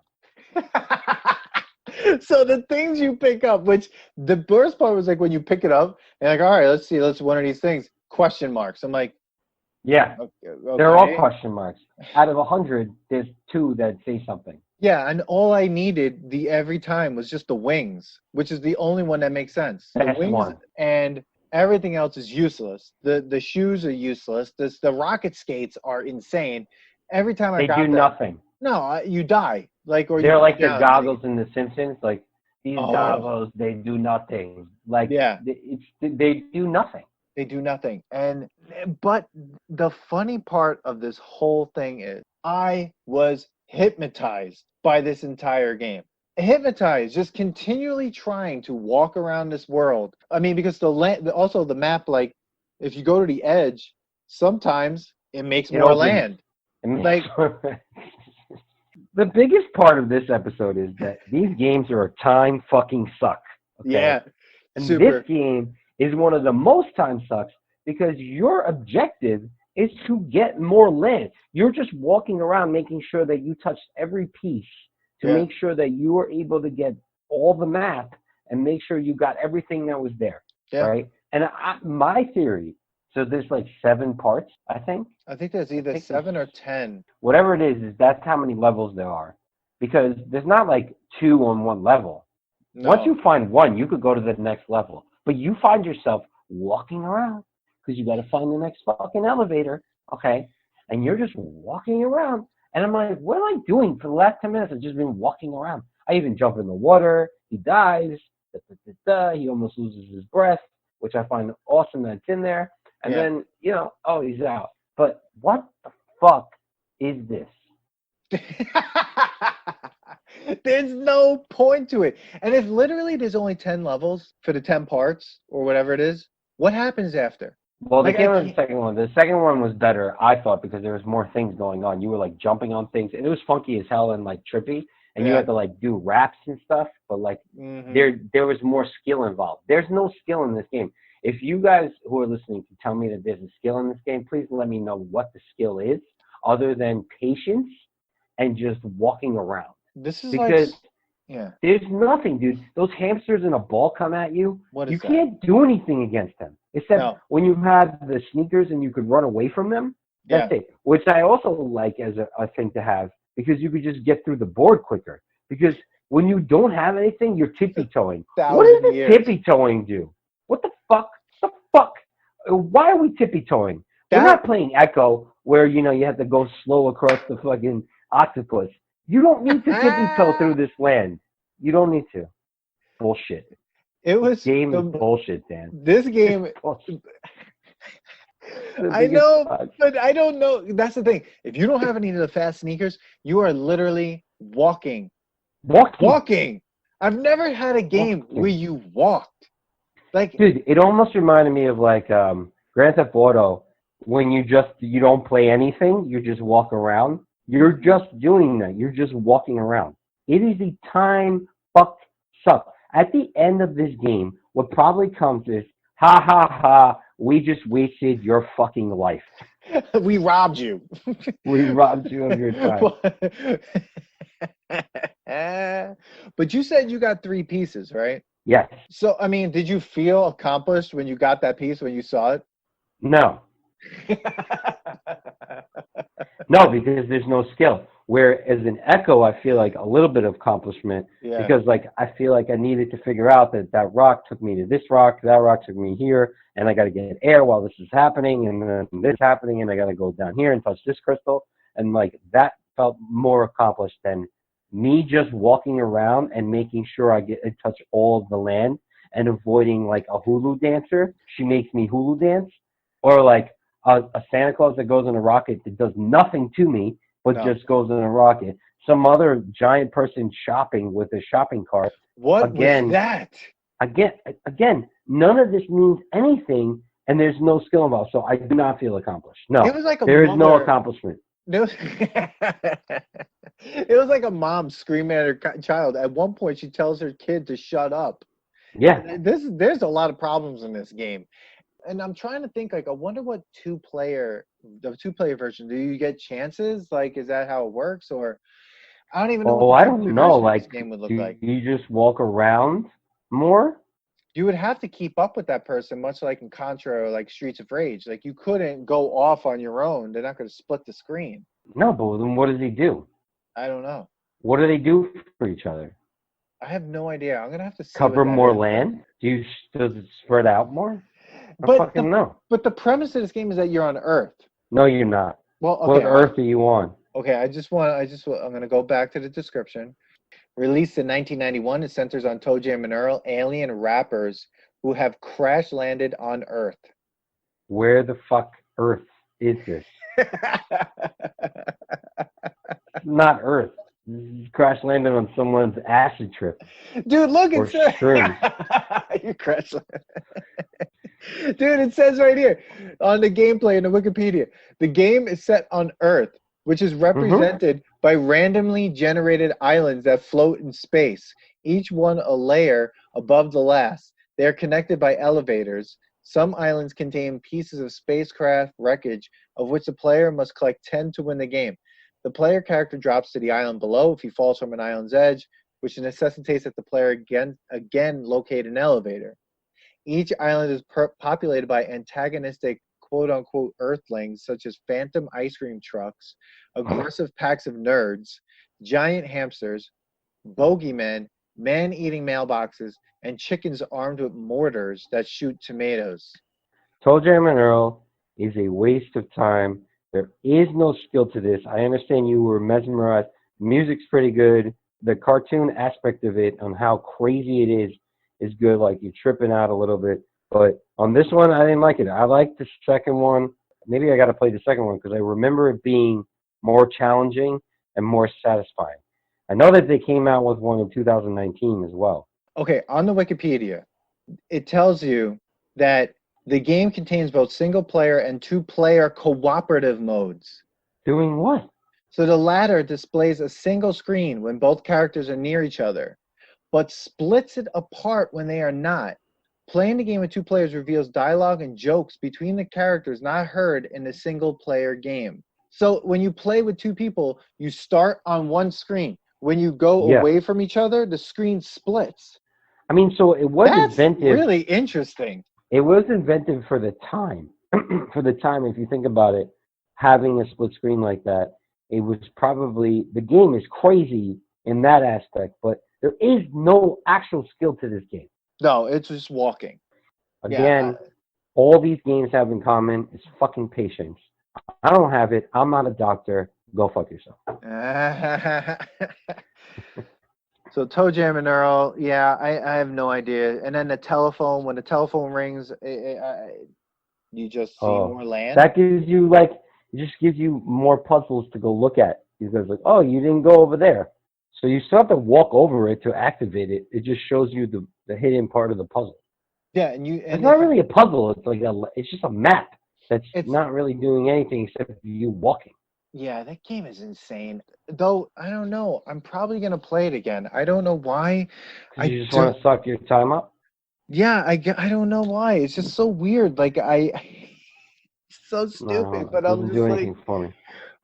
So the things you pick up, which the worst part was like when you pick it up and like, all right, let's see, let's one of these things. Question marks. I'm like, Yeah, they're all okay. question marks. Out of 100, there's 2 that say something. Yeah, and all I needed the every time was just the wings, which is the only one that makes sense. The That's wings one. and everything else is useless. The shoes are useless. The rocket skates are insane. Every time I They do got them, nothing. no, you die. Like or you They're go like the down. Like, goggles in The Simpsons. Like these oh, goggles, they do nothing. Like yeah. they do nothing. They do nothing. But the funny part of this whole thing is I was hypnotized by this entire game. Hypnotized, just continually trying to walk around this world. I mean, because also the map, like if you go to the edge, sometimes it makes It more opens. land. Like The biggest part of this episode is that these games are a time fucking suck. Okay. Yeah, And super. this game is one of the most time sucks because your objective is to get more land. You're just walking around making sure that you touch every piece to Yeah. make sure that you are able to get all the map and make sure you got everything that was there. Yeah. Right? And my theory, so there's like 7 parts, I think. I think there's either 7 or 10. Whatever it is that's how many levels there are. Because there's not like 2 on one level. No. Once you find one, you could go to the next level. But you find yourself walking around because you got to find the next fucking elevator, okay? And you're just walking around. And I'm like, what am I doing for the last 10 minutes? I've just been walking around. I even jump in the water. He dies. He almost loses his breath, which I find awesome that it's in there. And then, oh, he's out. But what the fuck is this? There's no point to it. And if literally there's only 10 levels for the 10 parts or whatever it is, what happens after? Well, they came with the second one. The second one was better, I thought, because there was more things going on. You were like jumping on things, and it was funky as hell and like trippy, and you had to like do raps and stuff. But like there was more skill involved. There's no skill in this game. If you guys who are listening can tell me that there's a skill in this game, please let me know what the skill is, other than patience and just walking around. This is because yeah, there's nothing, dude. Those hamsters in a ball come at you. What is you that? Can't do anything against them except when you have the sneakers and you could run away from them. That's it. Which I also like as a thing to have because you could just get through the board quicker. Because when you don't have anything, you're tippy-toeing. What does the tippy-toeing do? What the fuck? The fuck? Why are we tippy-toeing? We're not playing Echo where, you have to go slow across the fucking octopus. You don't need to tippy-toe through this land. You don't need to. Bullshit. This game is bullshit, Dan. This game... I know, but I don't know. That's the thing. If you don't have any of the fast sneakers, you are literally walking. Walking. I've never had a game where you walked. Like, dude, it almost reminded me of like Grand Theft Auto when you don't play anything, you just walk around. You're just doing that. You're just walking around. It is a time fuck suck. At the end of this game, what probably comes is, ha ha ha, we just wasted your fucking life. We robbed you. We robbed you of your time. But you said you got 3 pieces, right? Yes. So, I mean, did you feel accomplished when you got that piece, when you saw it? No. No, because there's no skill. Whereas in Echo, I feel like a little bit of accomplishment because, like, I feel like I needed to figure out that rock took me to this rock, that rock took me here, and I got to get air while this is happening, and then this is happening, and I got to go down here and touch this crystal, and like that felt more accomplished than me just walking around and making sure I touch all of the land and avoiding like a hula dancer. She makes me hula dance, or like a Santa Claus that goes in a rocket that does nothing to me, but just goes in a rocket. Some other giant person shopping with a shopping cart. What was that? Again, none of this means anything, and there's no skill involved. So I do not feel accomplished. No, it was like there is no accomplishment. It was like a mom screaming at her child. At one point, she tells her kid to shut up. Yeah. There's a lot of problems in this game. And I'm trying to think, like, I wonder what the two-player version, do you get chances? Like, is that how it works? Or I don't even know what Oh, the I two-player don't know. version of this Like, game would look do like. you just walk around more? You would have to keep up with that person, much like in Contra or like Streets of Rage. Like, you couldn't go off on your own. They're not going to split the screen. No, but then what does he do? I don't know. What do they do for each other? I have no idea. I'm going to have to see what Cover that more is. land? Does it spread out more? I don't But fucking know. the premise of this game is that you're on Earth. No, you're not. Well, What okay. Earth are you on? Okay, I'm going to go back to the description. Released in 1991, it centers on ToeJam and Earl, alien rappers who have crash landed on Earth. Where the fuck Earth is this? Not Earth. Crash landed on someone's acid trip. Dude, look, Or it says shrooms. you crash landed. Dude, it says right here on the gameplay in the Wikipedia, the game is set on Earth, which is represented by randomly generated islands that float in space, each one a layer above the last. They are connected by elevators. Some islands contain pieces of spacecraft wreckage, of which the player must collect 10 to win the game. The player character drops to the island below if he falls from an island's edge, which necessitates that the player again locate an elevator. Each island is populated by antagonistic quote-unquote earthlings such as phantom ice cream trucks, aggressive packs of nerds, giant hamsters, bogeymen, man-eating mailboxes, and chickens armed with mortars that shoot tomatoes. ToeJam and Earl is a waste of time. There is no skill to this. I understand you were mesmerized. Music's pretty good. The cartoon aspect of it, on how crazy it is good. Like, you're tripping out a little bit. But on this one, I didn't like it. I liked the second one. Maybe I got to play the second one because I remember it being more challenging and more satisfying. I know that they came out with one in 2019 as well. Okay, on the Wikipedia, it tells you that the game contains both single-player and two-player cooperative modes. Doing what? So the latter displays a single screen when both characters are near each other, but splits it apart when they are not. Playing the game with two players reveals dialogue and jokes between the characters not heard in the single-player game. So when you play with two people, you start on one screen. When you go away from each other, the screen splits. I mean, so it was inventive. That's really interesting. It was inventive for the time. For the time, if you think about it, having a split screen like that, it was probably, the game is crazy in that aspect, but there is no actual skill to this game. No, it's just walking. Again, all these games have in common is fucking patience. I don't have it. I'm not a doctor. Go fuck yourself. So ToeJam and Earl, yeah, I have no idea. And then the telephone, when the telephone rings, you just see more land. That gives you, like, it just gives you more puzzles to go look at. Because, like, oh, you didn't go over there. So you still have to walk over it to activate it. It just shows you the hidden part of the puzzle. Yeah, it's not really a puzzle. It's like it's just a map that's not really doing anything except you walking. Yeah, that game is insane. Though, I don't know. I'm probably going to play it again. I don't know why. You just want to suck your time up? Yeah, I don't know why. It's just so weird. Like, it's so stupid. But I'm just do like, anything for me.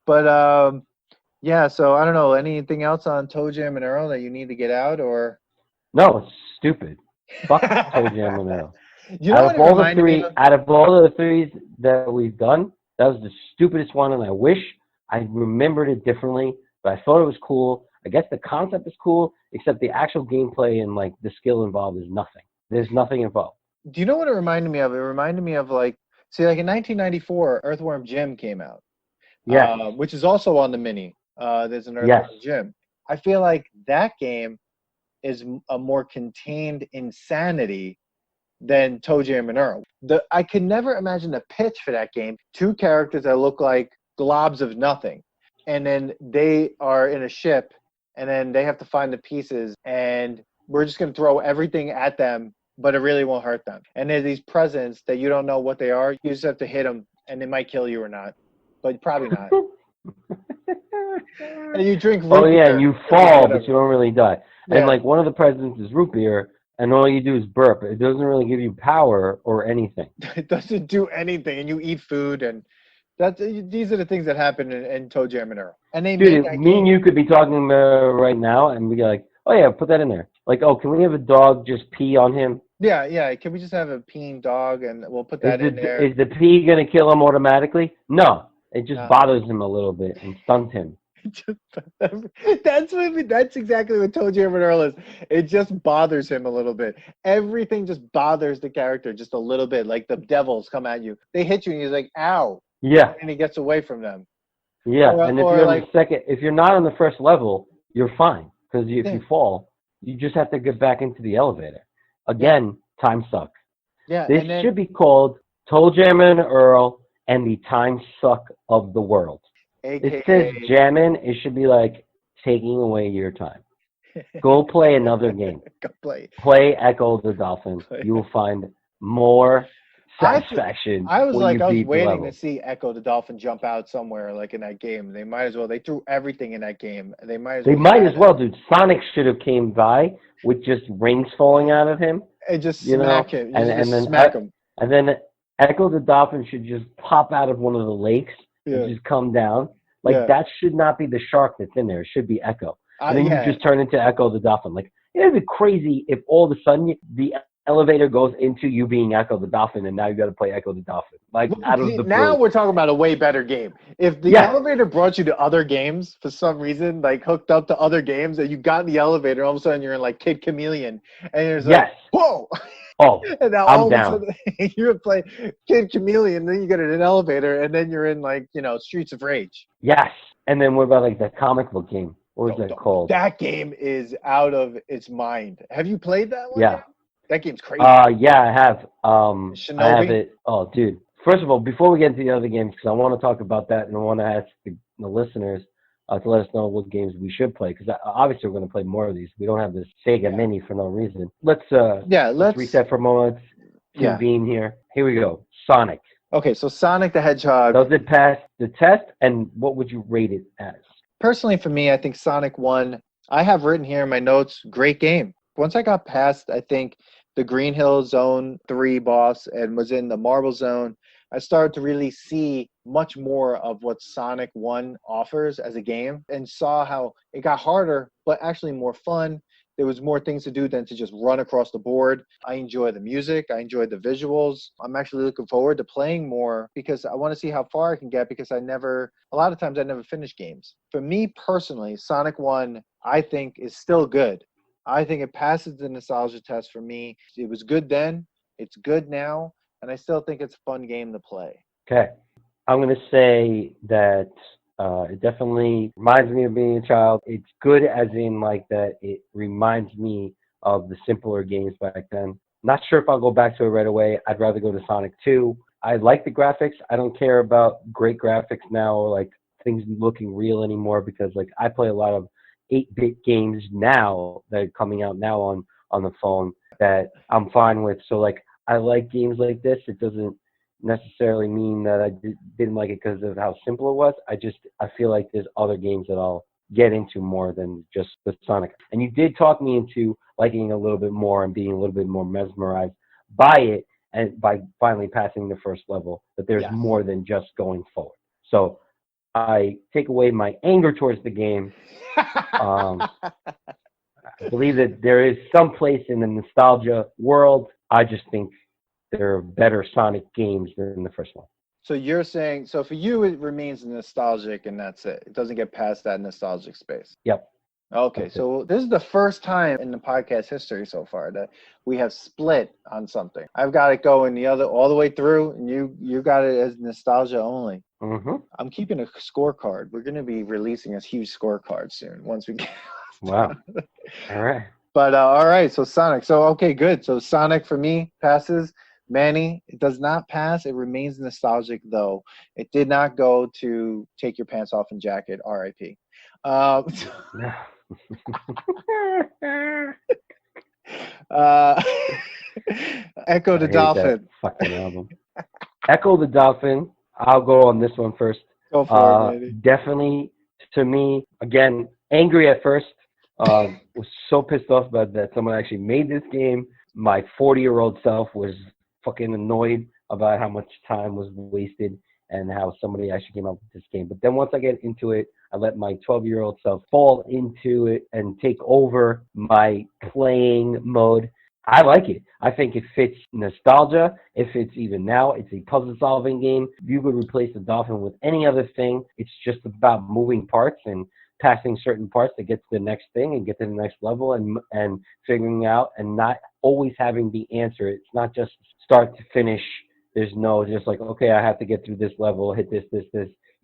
But, yeah, so I don't know. Anything else on ToeJam and Earl that you need to get out, or? No, it's stupid. Fuck ToeJam and Earl. You know out of all the three that we've done, that was the stupidest one, and I wish I remembered it differently, but I thought it was cool. I guess the concept is cool, except the actual gameplay and, like, the skill involved is nothing. There's nothing involved. Do you know what it reminded me of? It reminded me of, like, see, like in 1994, Earthworm Jim came out. Yeah. Which is also on the Mini. There's an Earthworm Jim. I feel like that game is a more contained insanity than ToeJam and Earl. I could never imagine the pitch for that game. Two characters that look like globs of nothing. And then they are in a ship, and then they have to find the pieces, and we're just going to throw everything at them, but it really won't hurt them. And there's these presents that you don't know what they are. You just have to hit them, and they might kill you or not. But probably not. And you drink root Oh yeah, beer. and you fall, Whatever. but you don't really die. Yeah. And like one of the presents is root beer, and all you do is burp. It doesn't really give you power or anything. It doesn't do anything, and you eat food, and these are the things that happen in ToeJam and Earl. And they make Dude, that me and game. you could be talking right now, and we go like, oh yeah, put that in there. Like, oh, can we have a dog just pee on him? Yeah, yeah. Can we just have a peeing dog, and we'll put Is that in there? is the pee gonna kill him automatically? No, it just No. bothers him a little bit and stuns him. That's exactly what ToeJam and Earl is. It just bothers him a little bit. Everything just bothers the character just a little bit. Like the devils come at you, they hit you, and he's like, "Ow!" Yeah, and he gets away from them. yeah. And if you're on Like, the second, if you're not on the first level, you're fine because if yeah, you fall, you just have to get back into the elevator. Again, time suck. yeah, This and then should be called ToeJam and Earl and the time suck of the world. It says AKA jamming. It should be like taking away your time. Go play another game. go play. Play Echo the Dolphin. You will find more satisfaction I was when like, you I was beat the waiting level. to see Echo the Dolphin jump out somewhere, like in that game. They might as well. They threw everything in that game. They might as They well. might as well, dude. Sonic should have came by with just rings falling out of him, And just you know, smack him. and Just then smack him. and then Echo the Dolphin should just pop out of one of the lakes Yeah, and just come down. Like yeah. that should not be the shark that's in there. It should be Echo. And then Yeah. you just turn into Echo the Dolphin. Like it'd be crazy if all of a sudden the elevator goes into you being Echo the Dolphin, and now you got to play Echo the Dolphin. Like Well, out of see, the now blue. we're talking about a way better game. If the Yeah. elevator brought you to other games for some reason, like hooked up to other games, and you got in the elevator, all of a sudden you're in like Kid Chameleon, and there's like, Yes. whoa! Oh, And now I'm all down. of a sudden you would play Kid Chameleon, then you get in an elevator, and then you're in like Streets of Rage. Yes. And then what about like the comic book game? What was that called? That game is out of its mind. Have you played that one? Yeah. Yet? That game's crazy. Yeah, I have. Shinobi? I have it. Oh, dude. First of all, before we get into the other games, because I want to talk about that, and I want to ask the listeners to let us know what games we should play, because obviously we're going to play more of these. We don't have this Sega Mini for no reason. Let's reset for a moment. Convene here. Here we go. Sonic. Okay, so Sonic the Hedgehog. Does it pass the test, and what would you rate it as? Personally, for me, I think Sonic 1, I have written here in my notes, great game. Once I got past, I think, the Green Hill Zone 3 boss and was in the Marble Zone, I started to really see much more of what Sonic 1 offers as a game and saw how it got harder, but actually more fun. There was more things to do than to just run across the board. I enjoy the music. I enjoy the visuals. I'm actually looking forward to playing more because I want to see how far I can get because a lot of times I never finish games. For me personally, Sonic 1, I think is still good. I think it passes the nostalgia test for me. It was good then. It's good now. And I still think it's a fun game to play. Okay. I'm going to say that it definitely reminds me of being a child. It's good as in like that it reminds me of the simpler games back then. Not sure if I'll go back to it right away. I'd rather go to Sonic 2. I like the graphics. I don't care about great graphics now or like things looking real anymore because like I play a lot of 8-bit games now that are coming out now on the phone that I'm fine with. So like I like games like this. It doesn't necessarily mean that I didn't like it because of how simple it was. I feel like there's other games that I'll get into more than just the Sonic. And you did talk me into liking it a little bit more and being a little bit more mesmerized by it and by finally passing the first level, that there's more than just going forward. So I take away my anger towards the game. I believe that there is some place in the nostalgia world. I just think there are better Sonic games than the first one. So you're saying, so for you, it remains nostalgic and that's it. It doesn't get past that nostalgic space. Yep. Okay, so this is the first time in the podcast history so far that we have split on something. I've got it going all the way through, and you got it as nostalgia only. Mm-hmm. I'm keeping a scorecard. We're going to be releasing a huge scorecard soon once we get. Wow. All right. But all right, so Sonic. So okay, good. So Sonic for me passes. Manny, it does not pass. It remains nostalgic though. It did not go to Take Your Pants Off and Jacket. R.I.P. Ecco the Dolphin. Fucking album. Ecco the Dolphin. I'll go on this one first. Go for it, Manny. Definitely to me, again, angry at first. Was so pissed off about that someone actually made this game. My 40-year-old self was fucking annoyed about how much time was wasted and how somebody actually came up with this game. But then once I get into it, I let my 12-year-old self fall into it and take over my playing mode. I like it. I think it fits nostalgia. It fits even now. It's a puzzle-solving game. You could replace the Dolphin with any other thing. It's just about moving parts and passing certain parts to get to the next thing and get to the next level and figuring out and not always having the answer. It's not just start to finish. There's no just like, okay, I have to get through this level, hit this.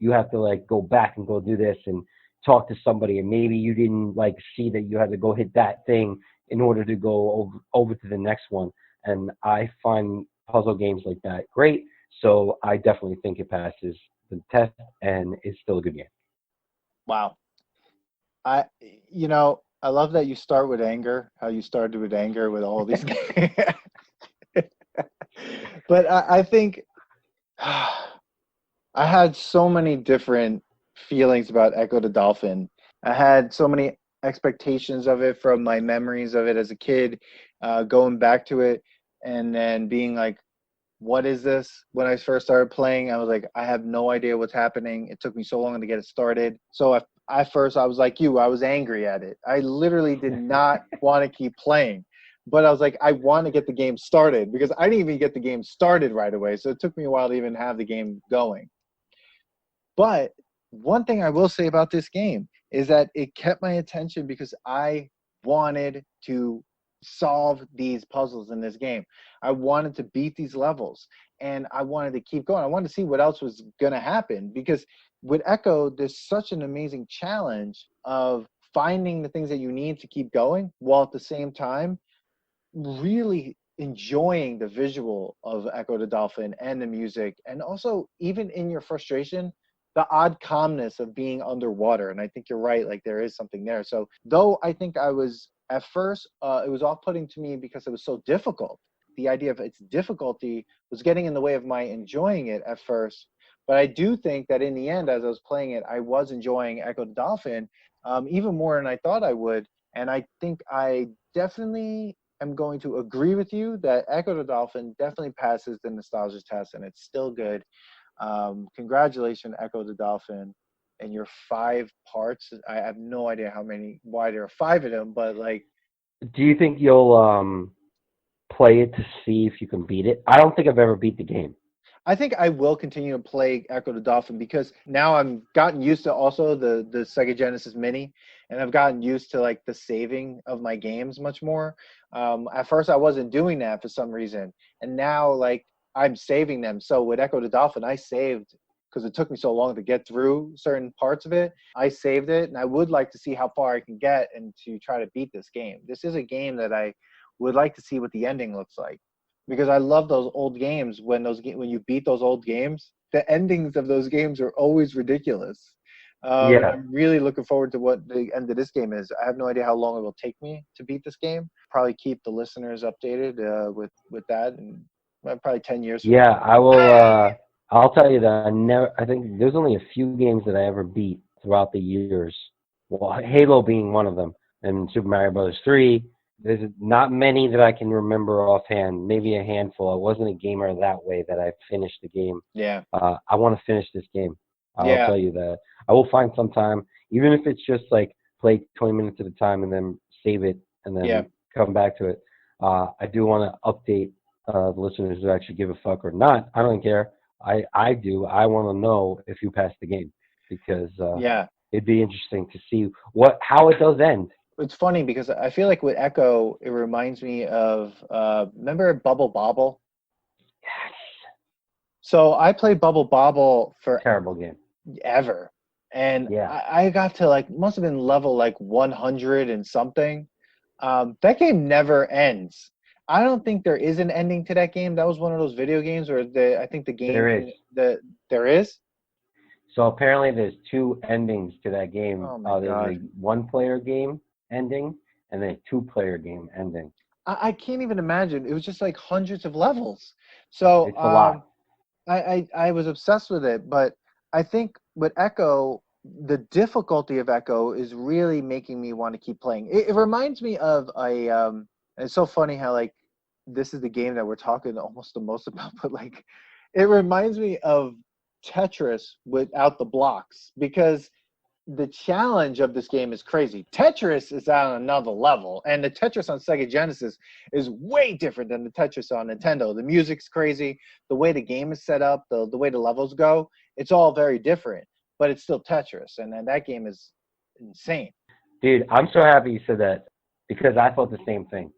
You have to like go back and go do this and talk to somebody, and maybe you didn't like see that you had to go hit that thing in order to go over to the next one. And I find puzzle games like that great. So I definitely think it passes the test and it's still a good game. Wow. I love that you start with anger, how you started with anger with all these games. But I think I had so many different feelings about Ecco the Dolphin. I had so many expectations of it from my memories of it as a kid, going back to it, and then being like, what is this? When I first started playing, I was like, I have no idea what's happening. It took me so long to get it started. So at first, I was like you. I was angry at it. I literally did not want to keep playing. But I was like, I want to get the game started because I didn't even get the game started right away. So it took me a while to even have the game going. But one thing I will say about this game is that it kept my attention because I wanted to solve these puzzles in this game. I wanted to beat these levels and I wanted to keep going. I wanted to see what else was going to happen because with Ecco, there's such an amazing challenge of finding the things that you need to keep going while at the same time really enjoying the visual of Ecco the Dolphin and the music, and also even in your frustration, the odd calmness of being underwater. And I think you're right, like there is something there. So though I think I was at first, it was off-putting to me because it was so difficult. The idea of its difficulty was getting in the way of my enjoying it at first. But I do think that in the end, as I was playing it, I was enjoying Ecco the Dolphin even more than I thought I would. And I think I definitely am going to agree with you that Ecco the Dolphin definitely passes the nostalgia test, and it's still good. Congratulations, Ecco the Dolphin, and your 5 parts. I have no idea why there are 5 of them, but like. Do you think you'll play it to see if you can beat it? I don't think I've ever beat the game. I think I will continue to play Ecco the Dolphin because now I'm gotten used to also the Sega Genesis Mini, and I've gotten used to like the saving of my games much more. At first, I wasn't doing that for some reason, and now like I'm saving them. So with Ecco the Dolphin, I saved because it took me so long to get through certain parts of it. I saved it, and I would like to see how far I can get and to try to beat this game. This is a game that I would like to see what the ending looks like. Because I love those old games when you beat those old games, the endings of those games are always ridiculous. And I'm really looking forward to what the end of this game is. I have no idea how long it will take me to beat this game. Probably keep the listeners updated with that, and probably 10 years. From Yeah, now. I will. I'll tell you that I think there's only a few games that I ever beat throughout the years. Well, Halo being one of them, and Super Mario Bros. 3. There's not many that I can remember offhand, maybe a handful. I wasn't a gamer that way that I finished the game. Yeah. I want to finish this game. I'll Yeah. tell you that. I will find some time, even if it's just like play 20 minutes at a time and then save it and then come back to it. I do want to update the listeners who actually give a fuck or not. I don't care. I do. I want to know if you passed the game because it'd be interesting to see how it does end. It's funny because I feel like with Ecco, it reminds me of remember Bubble Bobble? Yes. So I played Bubble Bobble for terrible game ever, and I got to like must have been level like 100 and something. That game never ends. I don't think there is an ending to that game. That was one of those video games where I think the game there is. So apparently there's 2 endings to that game. Oh my God. There's a 1-player game ending and then a 2-player game ending. I can't even imagine. It was just like hundreds of levels. So it's a lot. I was obsessed with it, but I think with Ecco, the difficulty of Echo is really making me want to keep playing. It reminds me of a. It's so funny how like this is the game that we're talking almost the most about, but like it reminds me of Tetris without the blocks because the challenge of this game is crazy. Tetris is on another level, and the Tetris on Sega Genesis is way different than the Tetris on Nintendo. The music's crazy, the way the game is set up, the way the levels go, it's all very different, but it's still Tetris, and that game is insane. Dude, I'm so happy you said that because I thought the same thing.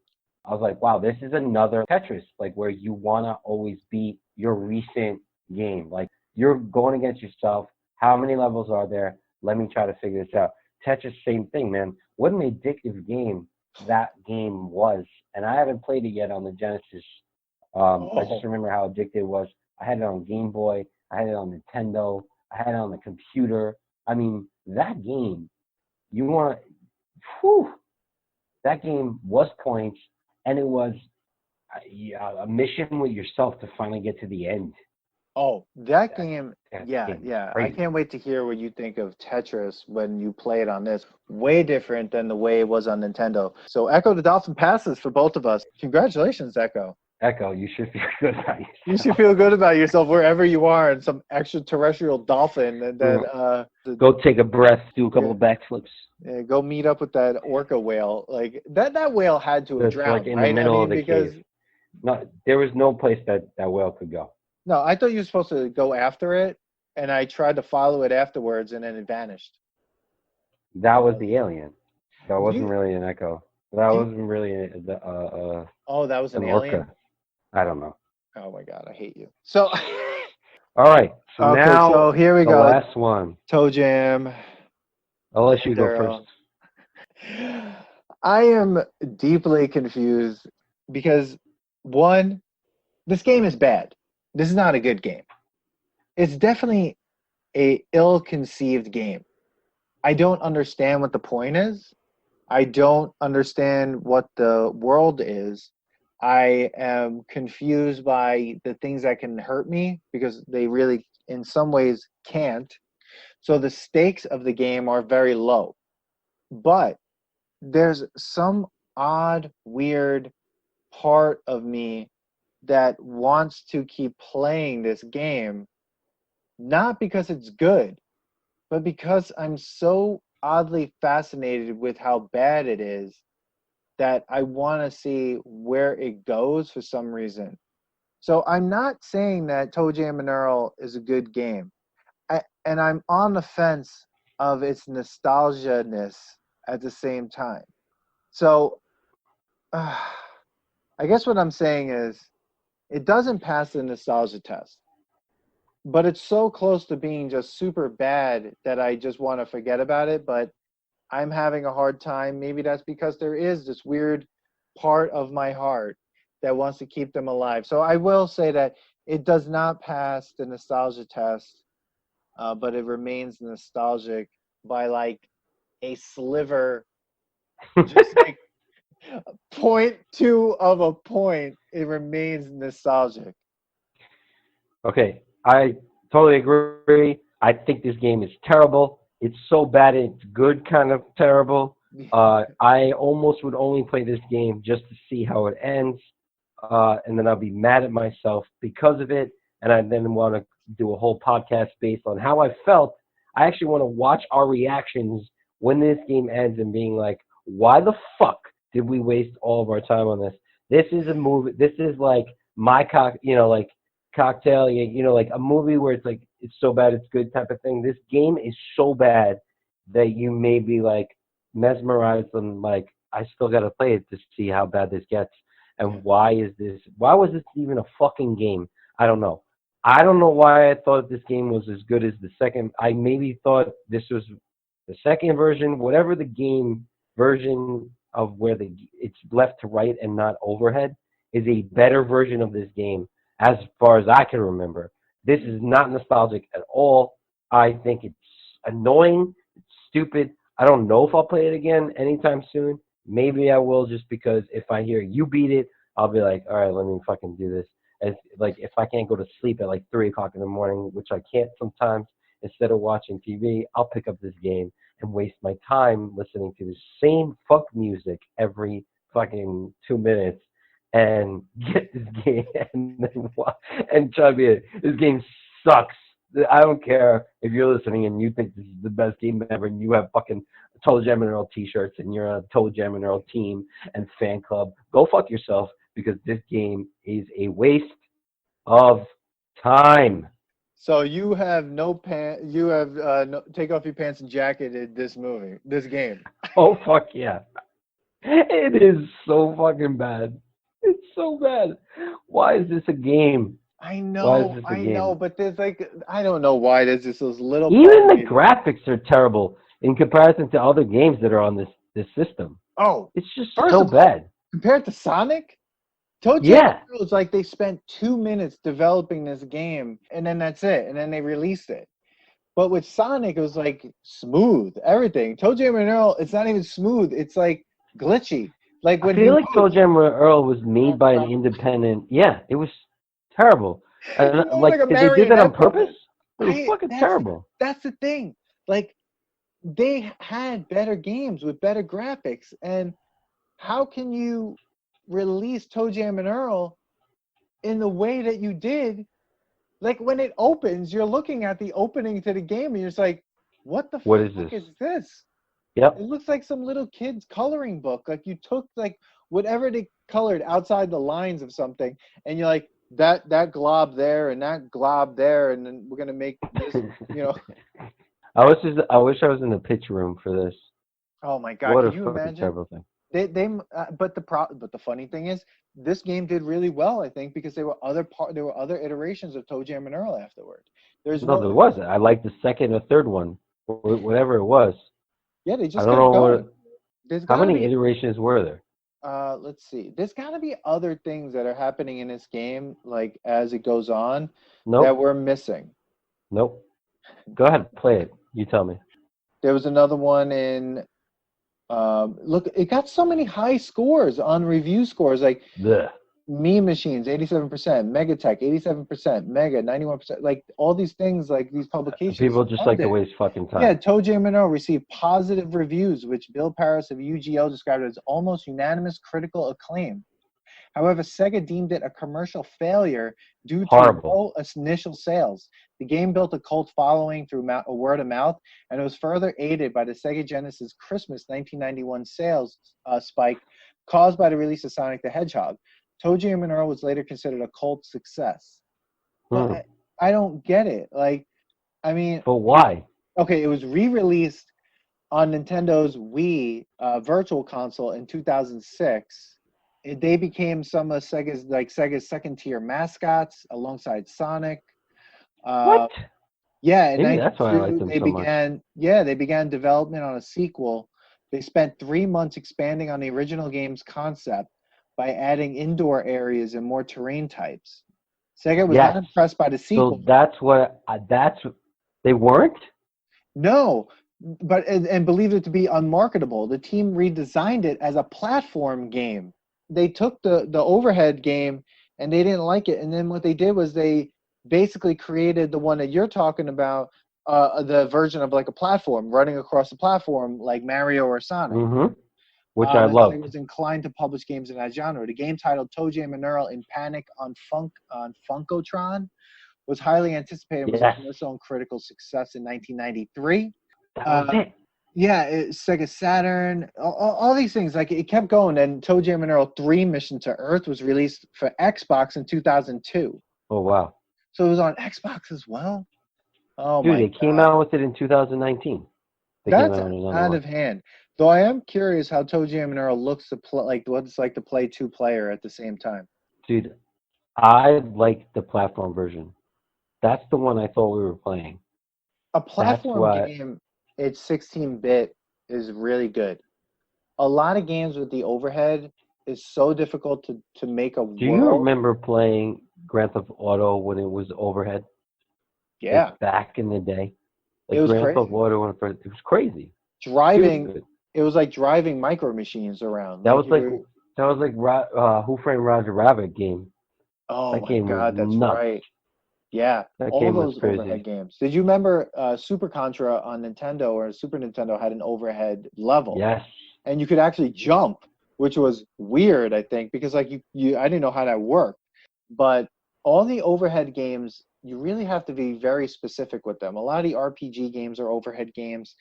I was like, wow, this is another Tetris, like where you want to always beat your recent game. Like you're going against yourself. How many levels are there? Let me try to figure this out. Tetris, same thing, man. What an addictive game that game was. And I haven't played it yet on the Genesis. I just remember how addictive it was. I had it on Game Boy. I had it on Nintendo. I had it on the computer. I mean, that game, you want to, that game was points, and it was a mission with yourself to finally get to the end. Oh, that game, yeah. I can't wait to hear what you think of Tetris when you play it on this. Way different than the way it was on Nintendo. So Ecco the Dolphin passes for both of us. Congratulations, Ecco. Ecco, you should feel good about yourself. You should feel good about yourself wherever you are in some extraterrestrial dolphin. And then go take a breath, do a couple of backflips. Yeah, go meet up with that orca whale. Like that whale had to have drowned, like in right? the middle of the because cave. No, there was no place that whale could go. No, I thought you were supposed to go after it, and I tried to follow it afterwards, and then it vanished. That was the alien. That wasn't really an Echo. That wasn't really oh, that was an orca. alien? I don't know. Oh my God, I hate you. So all right. So okay, now so here we the go. Last one. ToeJam. I'll let you go first. I am deeply confused because one, this game is bad. This is not a good game. It's definitely a ill-conceived game. I don't understand what the point is. I don't understand what the world is. I am confused by the things that can hurt me because they really, in some ways, can't. So the stakes of the game are very low. But there's some odd, weird part of me that wants to keep playing this game, not because it's good, but because I'm so oddly fascinated with how bad it is that I want to see where it goes for some reason. So I'm not saying that ToeJam and Earl is a good game. And I'm on the fence of its nostalgia-ness at the same time. So I guess what I'm saying is it doesn't pass the nostalgia test. But it's so close to being just super bad that I just want to forget about it. But I'm having a hard time. Maybe that's because there is this weird part of my heart that wants to keep them alive. So I will say that it does not pass the nostalgia test, but it remains nostalgic by like a sliver, just like 0.2 of a point. It remains nostalgic. Okay, I totally agree. I think this game is terrible. It's so bad it's good kind of terrible. I almost would only play this game just to see how it ends, and then I'll be mad at myself because of it, and I then want to do a whole podcast based on how I felt. I actually want to watch our reactions when this game ends and being like, why the fuck did we waste all of our time on this? This is a movie. This is like my cocktail, like a movie where it's like it's so bad it's good type of thing. This game is so bad that you may be like mesmerized and like I still gotta play it to see how bad this gets. And why was this even a fucking game? I don't know. I don't know why I thought this game was as good as the second. I maybe thought this was the second version, whatever the game version of where it's left to right and not overhead is a better version of this game as far as I can remember. This is not nostalgic at all. I think it's annoying. It's stupid. I don't know if I'll play it again anytime soon. Maybe I will just because if I hear you beat it, I'll be like, all right, let me fucking do this. As like if I can't go to sleep at like 3 o'clock in the morning, which I can't sometimes, instead of watching TV, I'll pick up this game and waste my time listening to the same fuck music every fucking 2 minutes and get this game and try to be it. This game sucks. I don't care if you're listening and you think this is the best game ever and you have fucking ToeJam and Earl t-shirts and you're on a ToeJam and Earl team and fan club. Go fuck yourself because this game is a waste of time. So you have no pants. You have take off your pants and jacket in this game. Oh fuck yeah! It is so fucking bad. It's so bad. Why is this a game? I know, but there's I don't know why there's just those little. Even the graphics are terrible in comparison to other games that are on this system. Oh, it's just so bad compared to Sonic. ToeJam was like they spent 2 minutes developing this game, and then that's it, and then they released it. But with Sonic, it was like smooth, everything. ToeJam and Earl, it's not even smooth; it's like glitchy. Like when I feel like ToeJam and Earl was made by an independent. Yeah, it was terrible. Like did they do that on purpose? It was fucking terrible. That's the thing. Like they had better games with better graphics, and how can you release ToeJam and Earl in the way that you did? Like when it opens, you're looking at the opening to the game and you're just like, what the fuck is this? Yep. It looks like some little kid's coloring book. Like you took like whatever they colored outside the lines of something and you're like, that glob there and that glob there, and then we're gonna make this, I wish I was in the pitch room for this. Oh my god! What can you imagine? Terrible thing. But the funny thing is, this game did really well, I think, because there were other iterations of ToeJam and Earl afterward. There was. I liked the second or third one, whatever it was. Yeah, they just. I don't know how many iterations were there. Let's see. There's got to be other things that are happening in this game, like as it goes on, that we're missing. Nope. Go ahead, play it. You tell me. There was another one in. Look, it got so many high scores on review scores, like Meme Machines 87%, Megatech 87%, Mega 91%, like all these things, like these publications. People just like to waste fucking time. Yeah, ToeJam and Earl received positive reviews, which Bill Parris of UGO described as almost unanimous critical acclaim. However, Sega deemed it a commercial failure due to low initial sales. The game built a cult following through word of mouth, and it was further aided by the Sega Genesis Christmas 1991 sales spike caused by the release of Sonic the Hedgehog. ToeJam and Earl was later considered a cult success. But I don't get it. Like, I mean... But why? Okay, it was re-released on Nintendo's Wii Virtual Console in 2006. They became some of Sega's second-tier mascots alongside Sonic. What? Yeah, and maybe that's why I like them so much. Yeah, they began development on a sequel. They spent 3 months expanding on the original game's concept by adding indoor areas and more terrain types. Sega was not impressed by the sequel. So they weren't? No, but and believed it to be unmarketable. The team redesigned it as a platform game. They took the overhead game and they didn't like it, and then what they did was they basically created the one that you're talking about, the version of like a platform running across the platform like Mario or Sonic. Mm-hmm. Which I love. Sega was inclined to publish games in that genre. The game titled ToeJam and Earl in Panic on Funkotron was highly anticipated and was a commercial and critical success in 1993. That was it. Yeah, Sega Saturn, all these things. Like it kept going. And ToeJam and Earl 3 Mission to Earth was released for Xbox in 2002. Oh, wow. So it was on Xbox as well? Oh, dude, they came out with it in 2019. That's out of hand. Though I am curious how ToeJam and Earl looks to play, like what it's like to play 2-player at the same time. Dude, I like the platform version. That's the one I thought we were playing. A platform game, it's 16-bit, is really good. A lot of games with the overhead is so difficult to make a Do you remember playing Grand Theft Auto when it was overhead? Yeah. Like back in the day. Like it was Grand crazy. Theft Auto, it was crazy. Driving, it was like driving Micro Machines around. That was like Who Framed Roger Rabbit game. Oh that my game God, that's nuts. right. Yeah, That all game was those crazy. overhead games. Did you remember Super Contra on Nintendo or Super Nintendo had an overhead level? Yes. And you could actually jump, which was weird, I think, because like I didn't know how that worked. But all the overhead games, you really have to be very specific with them. A lot of the RPG games are overhead games,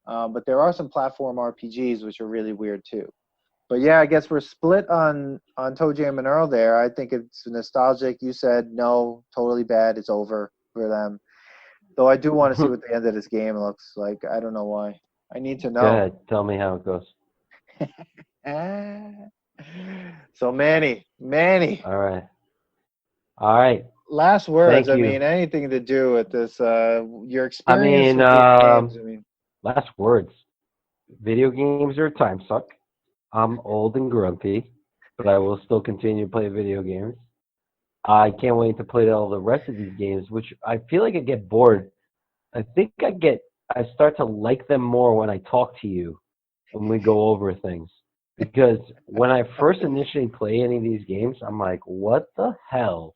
but there are some platform RPGs which are really weird too. But yeah, I guess we're split on ToeJam and Earl there. I think it's nostalgic. You said no, totally bad. It's over for them. Though I do want to see what the end of this game looks like. I don't know why. I need to Go know. ahead. Tell me how it goes. So Manny. All right. Last words. Thank I you. mean, anything to do with this? Your I experience mean, with these games. I mean, last words. Video games are a time suck. I'm old and grumpy, but I will still continue to play video games. I can't wait to play all the rest of these games, which I feel like I get bored. I think I start to like them more when I talk to you, when we go over things. Because when I first initially play any of these games, I'm like, what the hell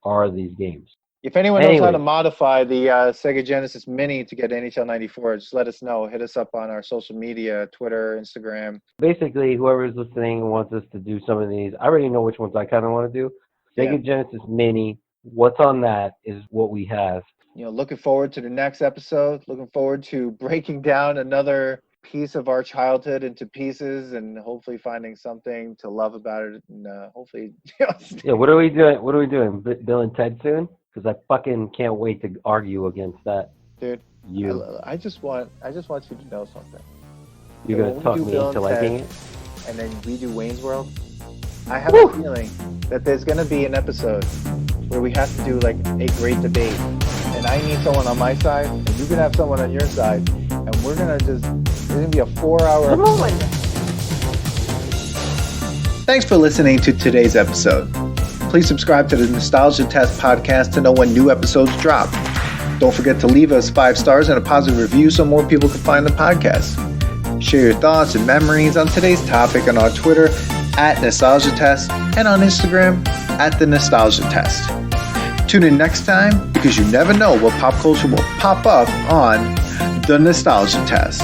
are these games? if anyone knows how to Anyways, modify the Sega Genesis Mini to get NHL 94, just let us know. Hit us up on our social media, Twitter, Instagram. basically, whoever's listening and wants us to do some of these, I already know which ones I kind of want to do. Sega Genesis Mini, what's on that is what we have. You know, looking forward to the next episode. Looking forward to breaking down another piece of our childhood into pieces and hopefully finding something to love about it. And hopefully, Yeah, what are we doing? What are we doing? Bill and Ted soon? Because I fucking can't wait to argue against that. Dude, You. I just want you to know something. You're So going to talk me into liking it? And then we do Wayne's World. I have a feeling that there's going to be an episode where we have to do like a great debate. And I need someone on my side, and you can have someone on your side. And we're going to there's going to be a 4-hour episode. Thanks for listening to today's episode. Please subscribe to the Nostalgia Test podcast to know when new episodes drop. Don't forget to leave us 5 stars and a positive review so more people can find the podcast. Share your thoughts and memories on today's topic on our Twitter @NostalgiaTest and on Instagram @TheNostalgiaTest. Tune in next time because you never know what pop culture will pop up on The Nostalgia Test.